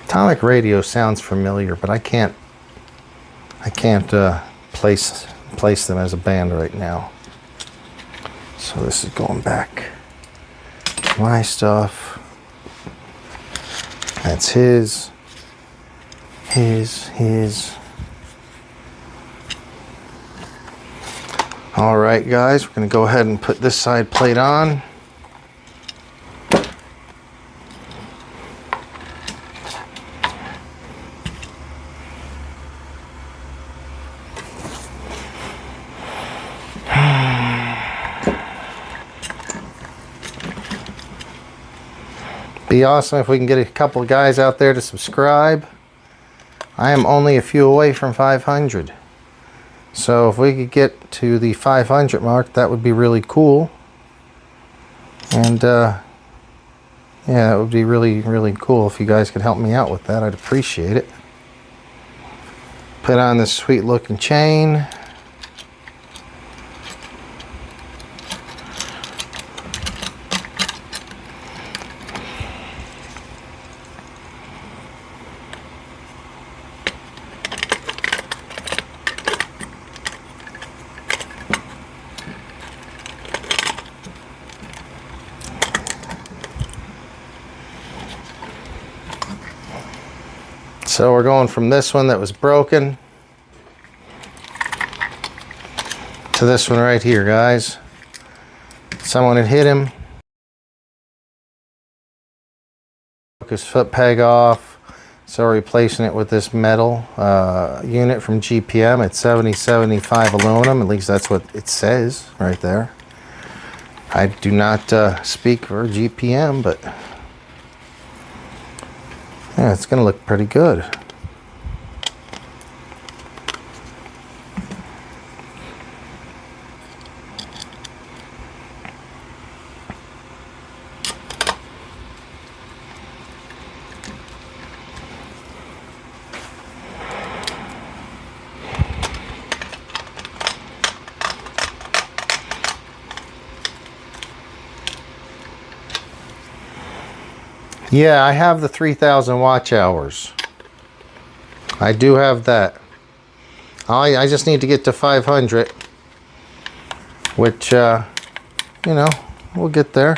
Atomic radio sounds familiar, but I can't place them as a band right now. So this is going back to my stuff. That's his. All right, guys, we're going to go ahead and put this side plate on. Be awesome if we can get a couple of guys out there to subscribe. I am only a few away from 500. So if we could get to the 500 mark, that would be really cool. And yeah, it would be really, really cool if you guys could help me out with that. I'd appreciate it. Put on this sweet looking chain. So we're going from this one that was broken to this one right here, guys. Someone had hit him, took his foot peg off, so we're replacing it with this metal unit from GPM. It's 7075 aluminum, at least that's what it says right there. I do not speak for GPM, but yeah, it's gonna look pretty good. Yeah, I have the 3,000 watch hours. I do have that. I just need to get to 500, which, you know, we'll get there.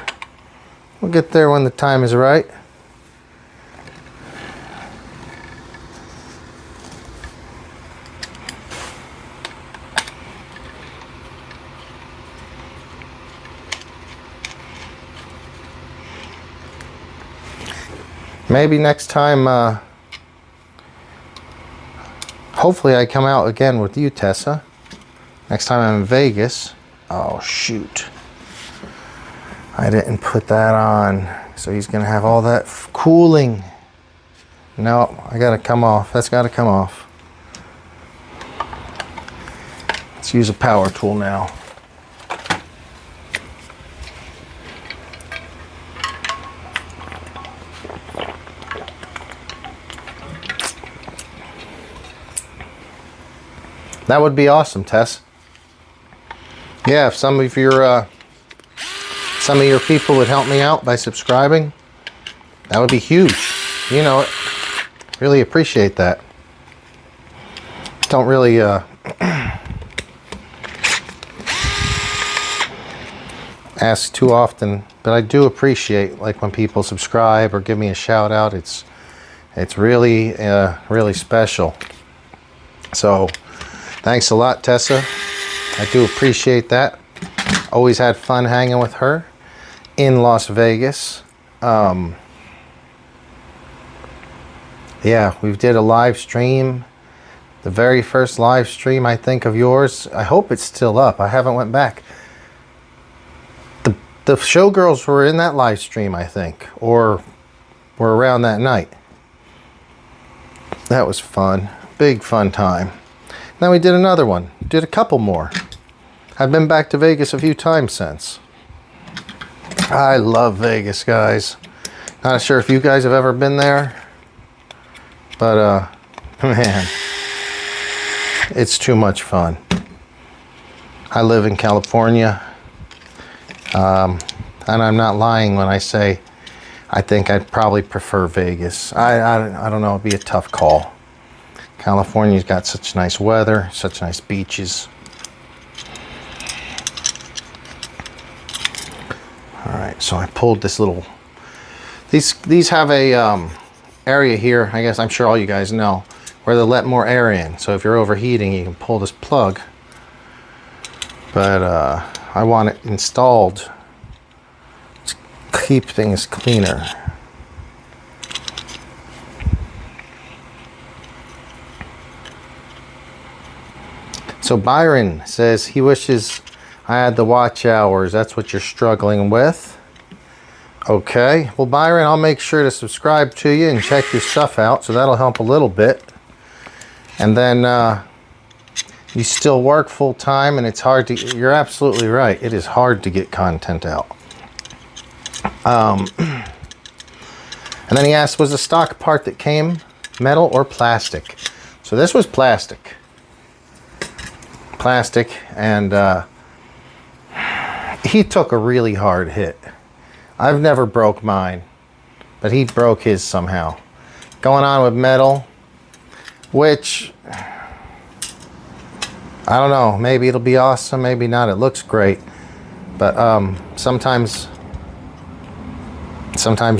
We'll get there when the time is right. Maybe next time, hopefully I come out again with you, Tessa. Next time I'm in Vegas. Oh, shoot. I didn't put that on. So he's going to have all that cooling. No, I got to come off. That's got to come off. Let's use a power tool now. That would be awesome, Tess. Yeah, if some of your people would help me out by subscribing, that would be huge. You know it. Really appreciate that. Don't really ask too often, but I do appreciate like when people subscribe or give me a shout out. It's really really special. So thanks a lot, Tessa. I do appreciate that. Always had fun hanging with her in Las Vegas. Yeah, we did a live stream. The very first live stream, I think, of yours. I hope it's still up. I haven't went back. The showgirls were in that live stream, I think, or were around that night. That was fun. Big fun time. Then we did another one. Did a couple more. I've been back to Vegas a few times since. I love Vegas, guys. Not sure if you guys have ever been there, but man, it's too much fun. I live in California, and I'm not lying when I say I think I'd probably prefer Vegas. I don't know, it'd be a tough call. California's got such nice weather, such nice beaches. All right, so I pulled this little, these have a area here, I guess I'm sure all you guys know, where they let more air in. So if you're overheating, you can pull this plug. But I want it installed to keep things cleaner. So Byron says he wishes I had the watch hours. That's what you're struggling with. Okay. Well, Byron, I'll make sure to subscribe to you and check your stuff out. So that'll help a little bit. And then you still work full time and it's hard to, you're absolutely right. It is hard to get content out. And then he asked, was the stock part that came metal or plastic? So this was plastic. And he took a really hard hit. I've never broke mine, but he broke his somehow. Going on with metal, which I don't know, maybe it'll be awesome, maybe not. It looks great, but sometimes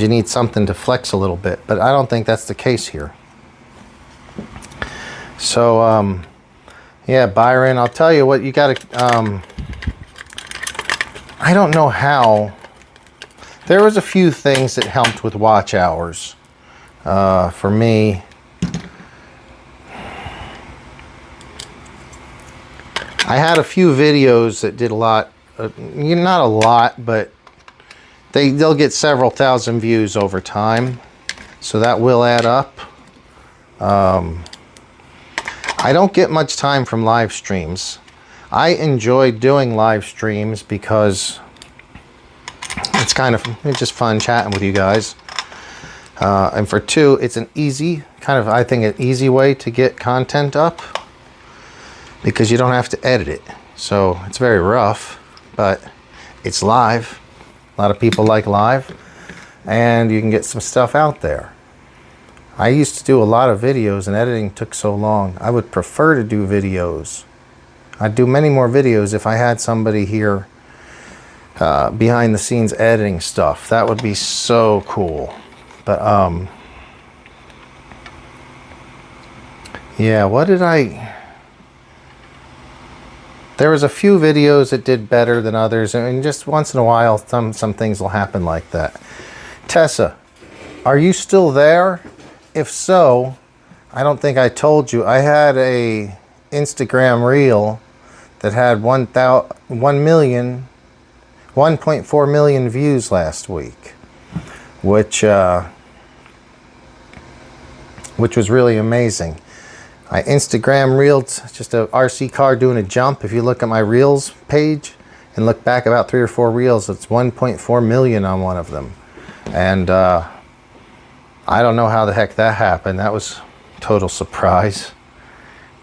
you need something to flex a little bit, but I don't think that's the case here. So yeah, Byron, I'll tell you what, you gotta, I don't know how. There was a few things that helped with watch hours for me. I had a few videos that did a lot, not a lot, but they'll get several thousand views over time. So that will add up. I don't get much time from live streams. I enjoy doing live streams because it's just fun chatting with you guys. And for two, it's an easy, I think an easy way to get content up because you don't have to edit it. So it's very rough, but it's live. A lot of people like live and you can get some stuff out there. I used to do a lot of videos and editing took so long. I would prefer to do videos. I'd do many more videos if I had somebody here behind the scenes editing stuff. That would be so cool. But yeah, what did there was a few videos that did better than others, and just once in a while some things will happen like that. Tessa, are you still there? If so, I don't think I told you, I had a Instagram reel that had 1.4 million views last week, which was really amazing. I Instagram reeled just a RC car doing a jump. If you look at my reels page and look back about 3 or 4 reels, it's 1.4 million on one of them. And I don't know how the heck that happened. That was total surprise,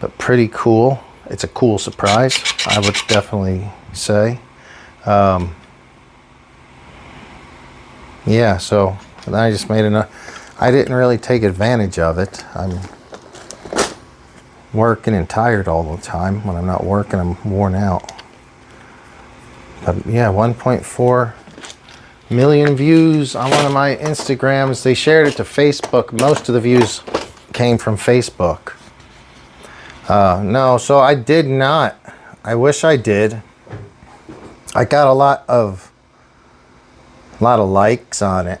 but pretty cool. It's a cool surprise, I would definitely say. Yeah, so then I just made enough. I didn't really take advantage of it. I'm working and tired all the time. When I'm not working, I'm worn out. But yeah, 1.4 million views on one of my Instagrams. They shared it to Facebook. Most of the views came from Facebook. No, so I did not. I wish I did. I got a lot of likes on it,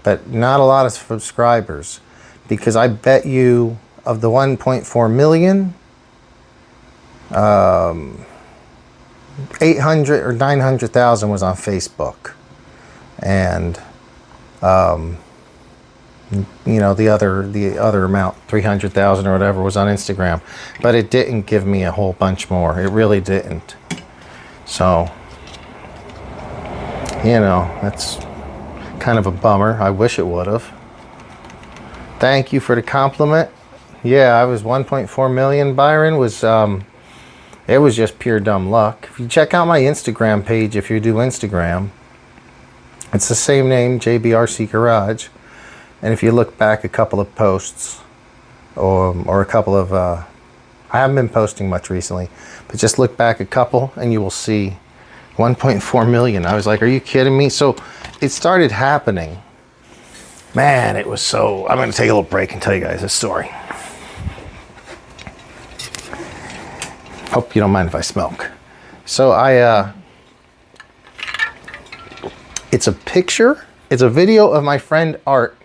but not a lot of subscribers, because I bet you of the 1.4 million, 800 or 900,000 was on Facebook, and you know, the other amount, 300,000 or whatever, was on Instagram. But it didn't give me a whole bunch more. It really didn't. So, you know, that's kind of a bummer. I wish it would have. Thank you for the compliment. Yeah, I was 1.4 million. Byron was, it was just pure dumb luck. If you check out my Instagram page, if you do Instagram, it's the same name, JBRC Garage. And if you look back a couple of posts, or a couple of, I haven't been posting much recently, but just look back a couple and you will see 1.4 million. I was like, are you kidding me? So it started happening. Man, it was so, I'm going to take a little break and tell you guys this story. Hope you don't mind if I smoke. So it's a picture, it's a video of my friend Art.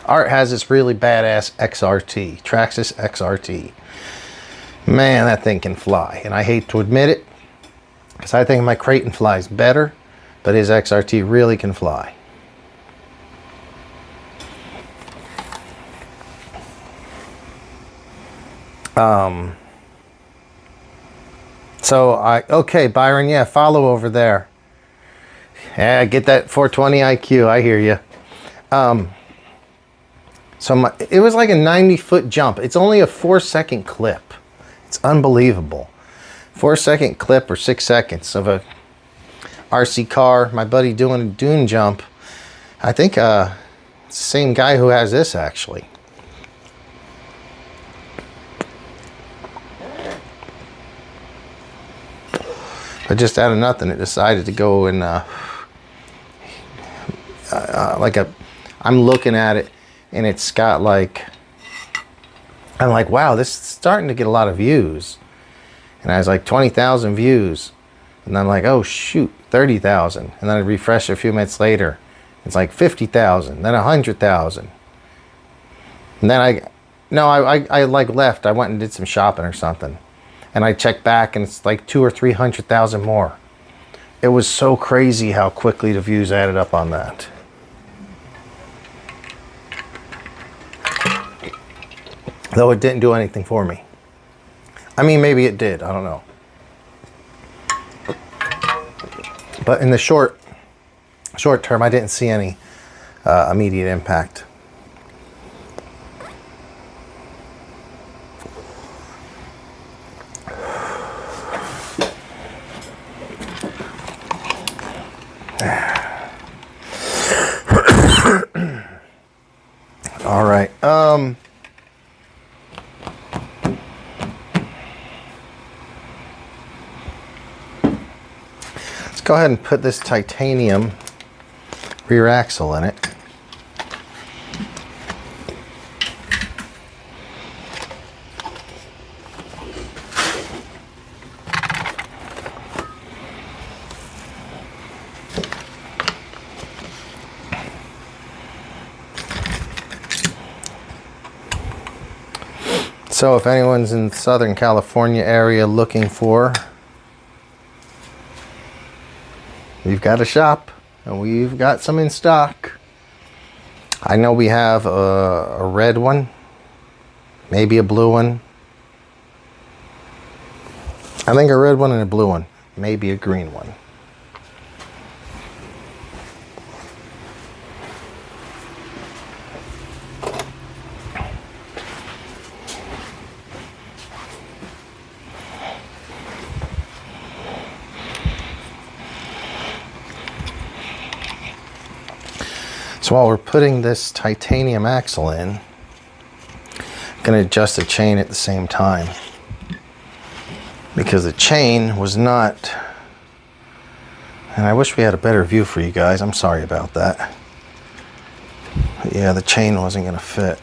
Art has this really badass XRT, Traxxas XRT. Man, that thing can fly. And I hate to admit it, because I think my Creighton flies better, but his XRT really can fly. So okay, Byron, yeah, follow over there. Yeah, get that 420 IQ, I hear you. So it was like a 90-foot jump. It's only a 4-second clip. It's unbelievable. 4-second clip, or 6 seconds, of a RC car, my buddy doing a dune jump. I think it's the same guy who has this, actually. But just out of nothing, it decided to go in I'm looking at it, and it's got like, I'm like, wow, this is starting to get a lot of views. And I was like, 20,000 views. And I'm like, oh shoot, 30,000. And then I refresh a few minutes later. It's like 50,000, then 100,000. And then I like left. I went and did some shopping or something. And I checked back, and it's like 200,000 or 300,000 more. It was so crazy how quickly the views added up on that. Though it didn't do anything for me. I mean, maybe it did, I don't know. But in the short term, I didn't see any immediate impact. All right. let's go ahead and put this titanium rear axle in it. So if anyone's in Southern California area looking for, we've got a shop and we've got some in stock. I know we have a red one, maybe a blue one. I think a red one and a blue one, maybe a green one. So while we're putting this titanium axle in, I'm going to adjust the chain at the same time, because the chain was not, and I wish we had a better view for you guys, I'm sorry about that. But yeah, the chain wasn't going to fit.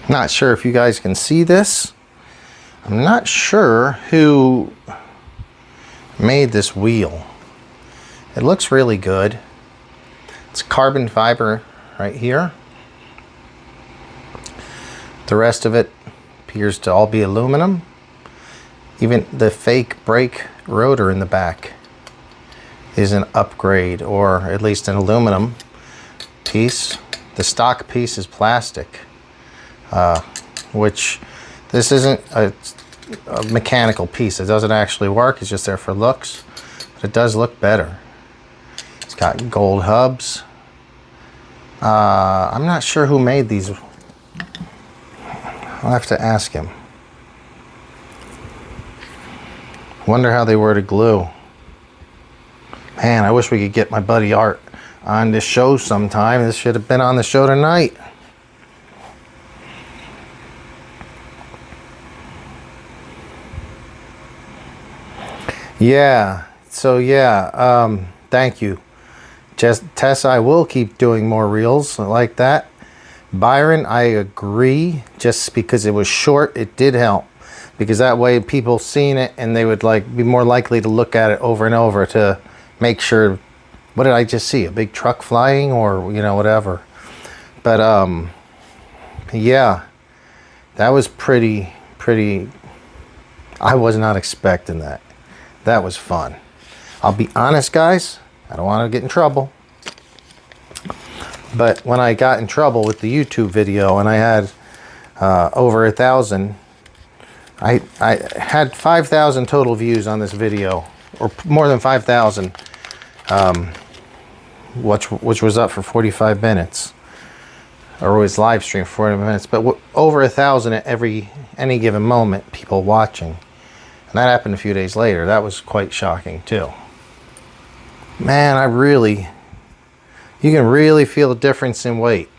Not sure if you guys can see this. I'm not sure who made this wheel. It looks really good. It's carbon fiber right here. The rest of it appears to all be aluminum. Even the fake brake rotor in the back is an upgrade, or at least an aluminum piece. The stock piece is plastic. Which this isn't a mechanical piece. It doesn't actually work. It's just there for looks, but it does look better. It's got gold hubs. I'm not sure who made these. I'll have to ask him. Wonder how they were to glue. Man, I wish we could get my buddy Art on this show sometime. This should have been on the show tonight. Yeah, so yeah, thank you. Tess, I will keep doing more reels like that. Byron, I agree, just because it was short, it did help. Because that way people seen it and they would be more likely to look at it over and over to make sure, what did I just see? A big truck flying, or, whatever. But, yeah, that was pretty, I was not expecting that. That was fun. I'll be honest, guys, I don't want to get in trouble. But when I got in trouble with the YouTube video and I had over 1,000, I had 5,000 total views on this video, or more than 5,000, which was up for 45 minutes, or was live stream for 40 minutes, but over 1,000 at any given moment, people watching. And that happened a few days later. That was quite shocking too. Man, you can really feel the difference in weight.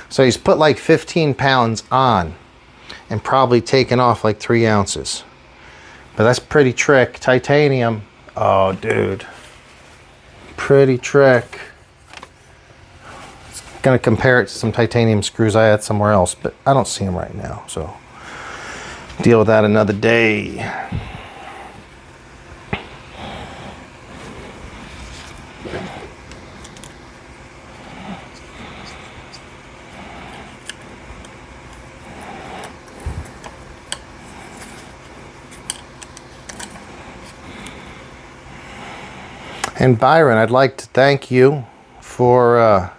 So he's put like 15 pounds on and probably taken off like 3 ounces. But that's pretty trick. Titanium. Oh, dude. Pretty trick. I'm gonna compare it to some titanium screws I had somewhere else, but I don't see them right now, so deal with that another day. And Byron, I'd like to thank you for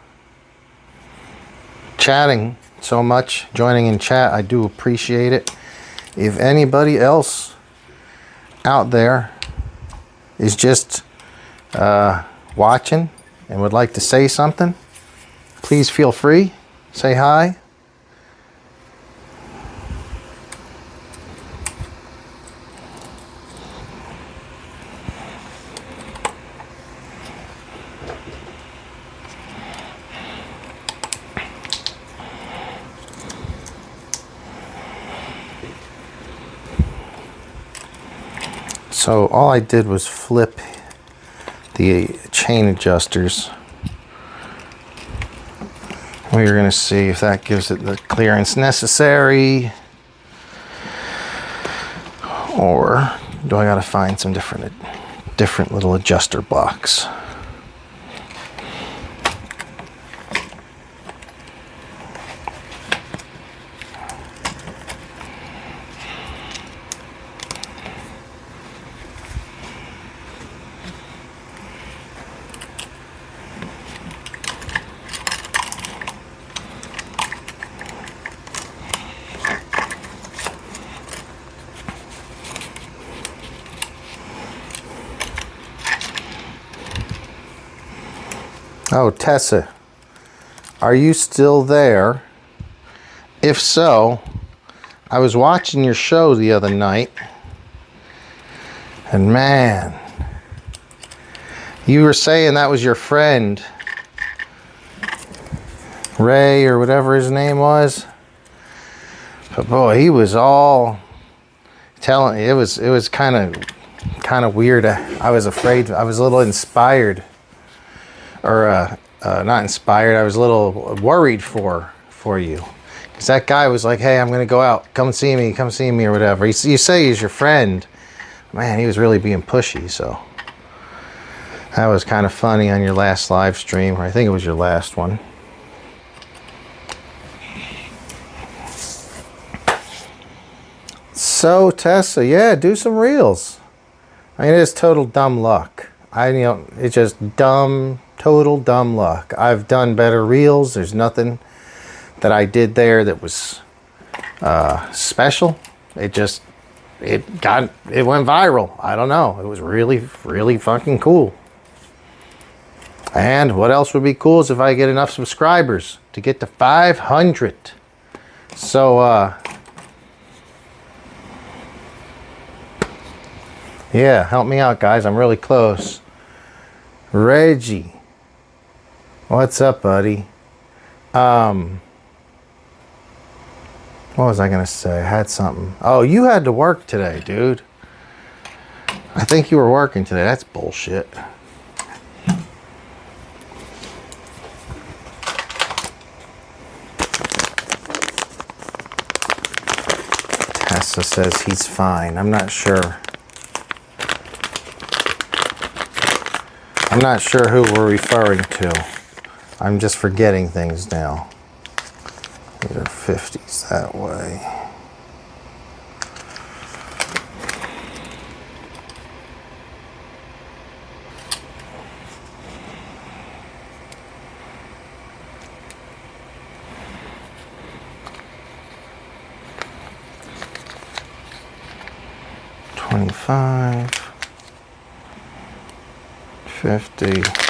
chatting so much, joining in chat. I do appreciate it. If anybody else out there is just watching and would like to say something, please feel free. Say hi. So all I did was flip the chain adjusters. We're going to see if that gives it the clearance necessary, or do I got to find some different little adjuster blocks. Oh, Tessa, are you still there? If so, I was watching your show the other night, and man, you were saying that was your friend, Ray, or whatever his name was. But boy, he was all telling, it was kind of weird. I was afraid, I was a little inspired. Or not inspired, I was a little worried for you. Because that guy was like, hey, I'm going to go out. Come see me, or whatever. You say he's your friend. Man, he was really being pushy, so. That was kind of funny on your last live stream. Or I think it was your last one. So, Tessa, yeah, do some reels. I mean, it is total dumb luck. It's just total dumb luck. I've done better reels. There's nothing that I did there that was special. It went viral. I don't know. It was really, really fucking cool. And what else would be cool is if I get enough subscribers to get to 500. So, yeah, help me out, guys. I'm really close. Reggie. What's up, buddy? What was I gonna say? I had something. Oh, you had to work today, dude. I think you were working today. That's bullshit. Tessa says he's fine. I'm not sure. I'm not sure who we're referring to. I'm just forgetting things now. These are 50s that way. $25, $50.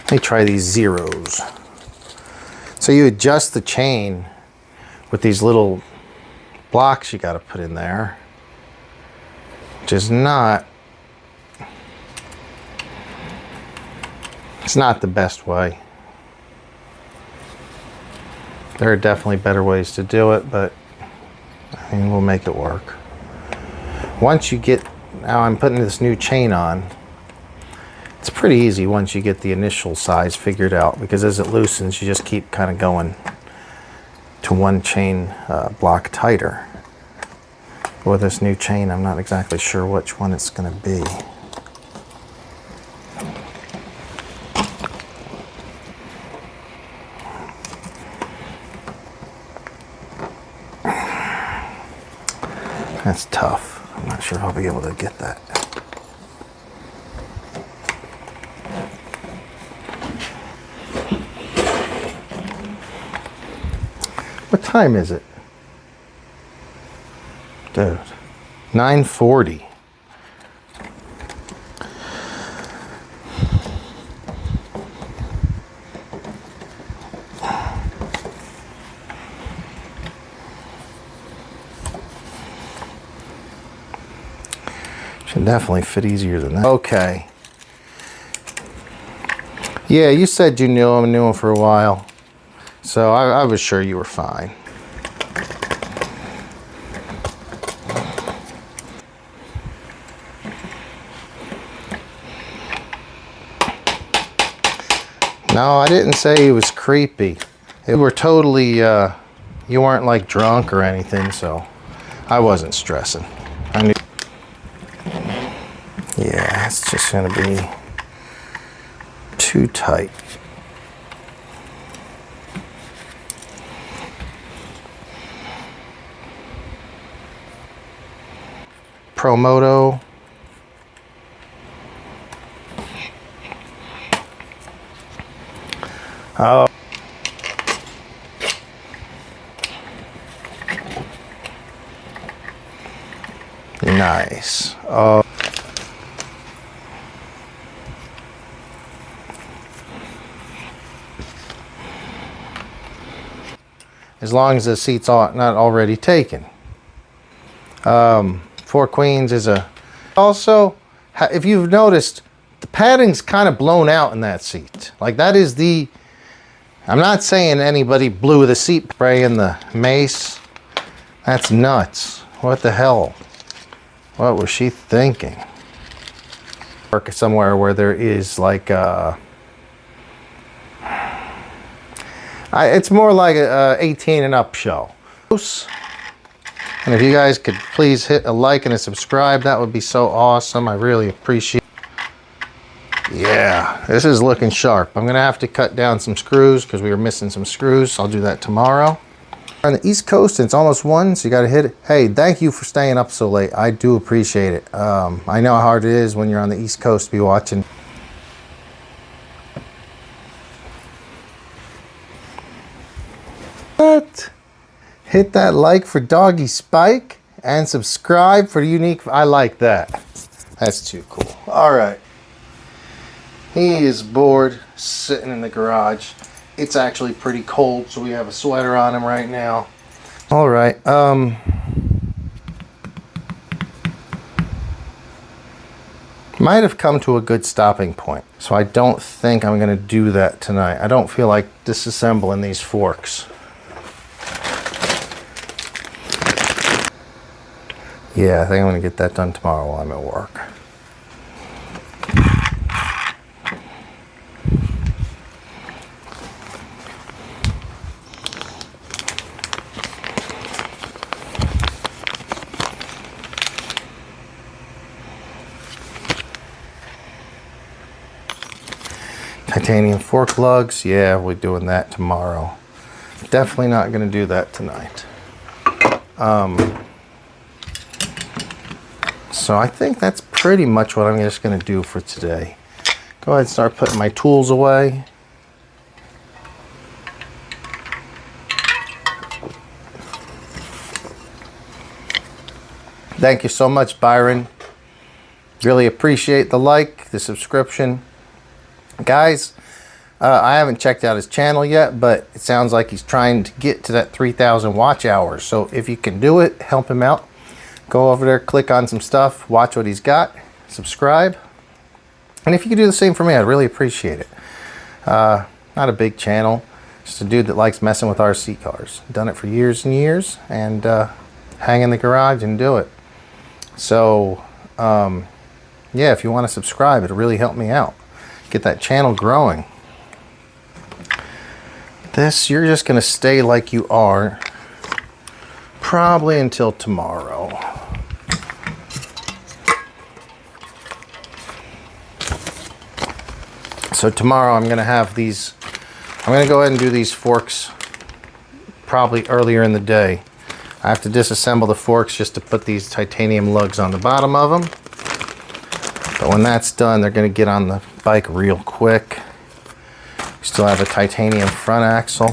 Let me try these zeros. So you adjust the chain with these little blocks you got to put in there, which is not, it's not the best way. There are definitely better ways to do it, but I mean, we'll make it work. Once you get, now I'm putting this new chain on. It's pretty easy once you get the initial size figured out, because as it loosens, you just keep kind of going to one chain block tighter. With this new chain, I'm not exactly sure which one it's going to be. That's tough. I'm not sure if I'll be able to get that. What time is it? Dude, 9:40. Should definitely fit easier than that. Okay. Yeah, you said you knew him for a while. So I was sure you were fine. No, I didn't say he was creepy. You were totally, you weren't like drunk or anything, so I wasn't stressing. I knew. Yeah, it's just gonna be too tight. Promoto. Oh. Nice. Oh. As long as the seat's not already taken. 4 queens is a... Also, if you've noticed, the padding's kind of blown out in that seat. Like that is the... I'm not saying anybody blew the seat spray in the mace. That's nuts. What the hell? What was she thinking? Work somewhere where there is like it's more like a 18 and up show. And if you guys could please hit a like and a subscribe, that would be so awesome. I really appreciate it. Yeah, this is looking sharp. I'm gonna have to cut down some screws because we were missing some screws. I'll do that tomorrow. On the East Coast, and it's almost 1, so you gotta hit it. Hey, thank you for staying up so late. I do appreciate it. I know how hard it is when you're on the East Coast to be watching. What? Hit that like for Doggy Spike and subscribe for unique. I like that. That's too cool. All right. He is bored, sitting in the garage. It's actually pretty cold, so we have a sweater on him right now. All right. Might have come to a good stopping point. So I don't think I'm going to do that tonight. I don't feel like disassembling these forks. Yeah, I think I'm going to get that done tomorrow while I'm at work. Titanium fork lugs, yeah, we're doing that tomorrow. Definitely not going to do that tonight. So I think that's pretty much what I'm just going to do for today. Go ahead and start putting my tools away. Thank you so much, Byron. Really appreciate the like, the subscription. Guys, I haven't checked out his channel yet, but it sounds like he's trying to get to that 3,000 watch hours. So if you can do it, help him out. Go over there, click on some stuff, watch what he's got, subscribe. And if you could do the same for me, I'd really appreciate it. Not a big channel, just a dude that likes messing with RC cars. Done it for years and years, and hang in the garage and do it. So, yeah, if you want to subscribe, it'll really help me out. Get that channel growing. This, you're just going to stay like you are probably until tomorrow. So tomorrow I'm going to have these, I'm going to go ahead and do these forks probably earlier in the day. I have to disassemble the forks just to put these titanium lugs on the bottom of them. But when that's done, they're going to get on the bike real quick. We still have a titanium front axle.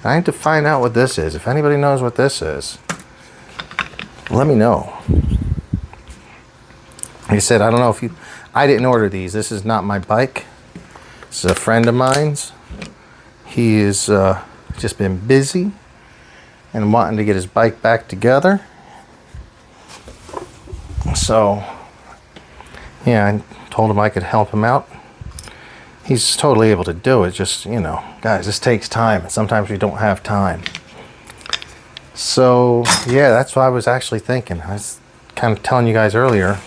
I need to find out what this is. If anybody knows what this is, let me know. Like I said, I don't know if you... I didn't order these. This is not my bike. This is a friend of mine's. He has just been busy and wanting to get his bike back together. So yeah, I told him I could help him out. He's totally able to do it. Just, you know, guys, this takes time, and sometimes we don't have time. So yeah, that's what I was actually thinking. I was kind of telling you guys earlier,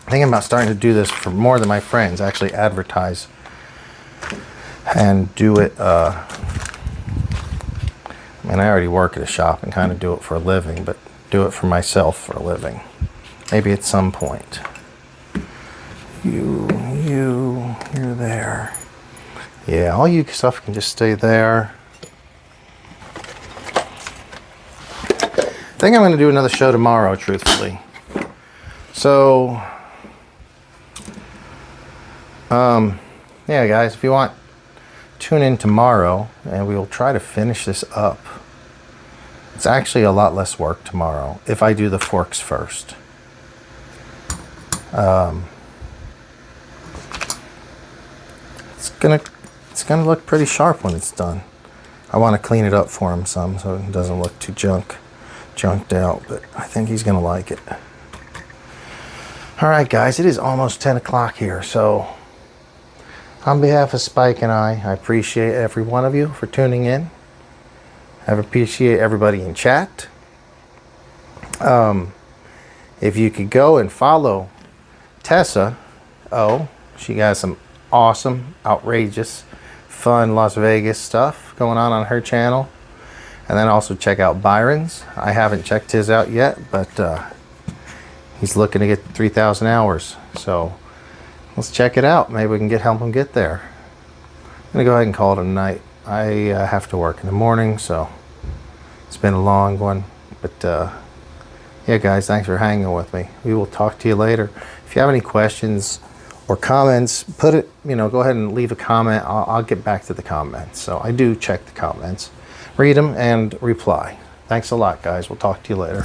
thinking about starting to do this for more than my friends, actually advertise and do it. I mean, I already work at a shop and kind of do it for a living, but do it for myself for a living. Maybe at some point. You're there. Yeah, all you stuff can just stay there. I think I'm going to do another show tomorrow, truthfully. So, yeah, guys, if you want, tune in tomorrow, and we will try to finish this up. It's actually a lot less work tomorrow if I do the forks first. It's gonna look pretty sharp when it's done. I want to clean it up for him some so it doesn't look too junked out, but I think he's gonna like it. All right, guys, it is almost 10 o'clock here, so on behalf of Spike and I appreciate every one of you for tuning in. I appreciate everybody in chat. If you could go and follow Tessa, she got some awesome, outrageous, fun Las Vegas stuff going on her channel. And then also check out Byron's. I haven't checked his out yet, but he's looking to get 3,000 hours. So let's check it out. Maybe we can help him get there. I'm gonna go ahead and call it a night. I have to work in the morning, so it's been a long one. But yeah, guys, thanks for hanging with me. We will talk to you later. If you have any questions or comments, put it, go ahead and leave a comment. I'll get back to the comments. So I do check the comments, read them, and reply. Thanks a lot, guys. We'll talk to you later.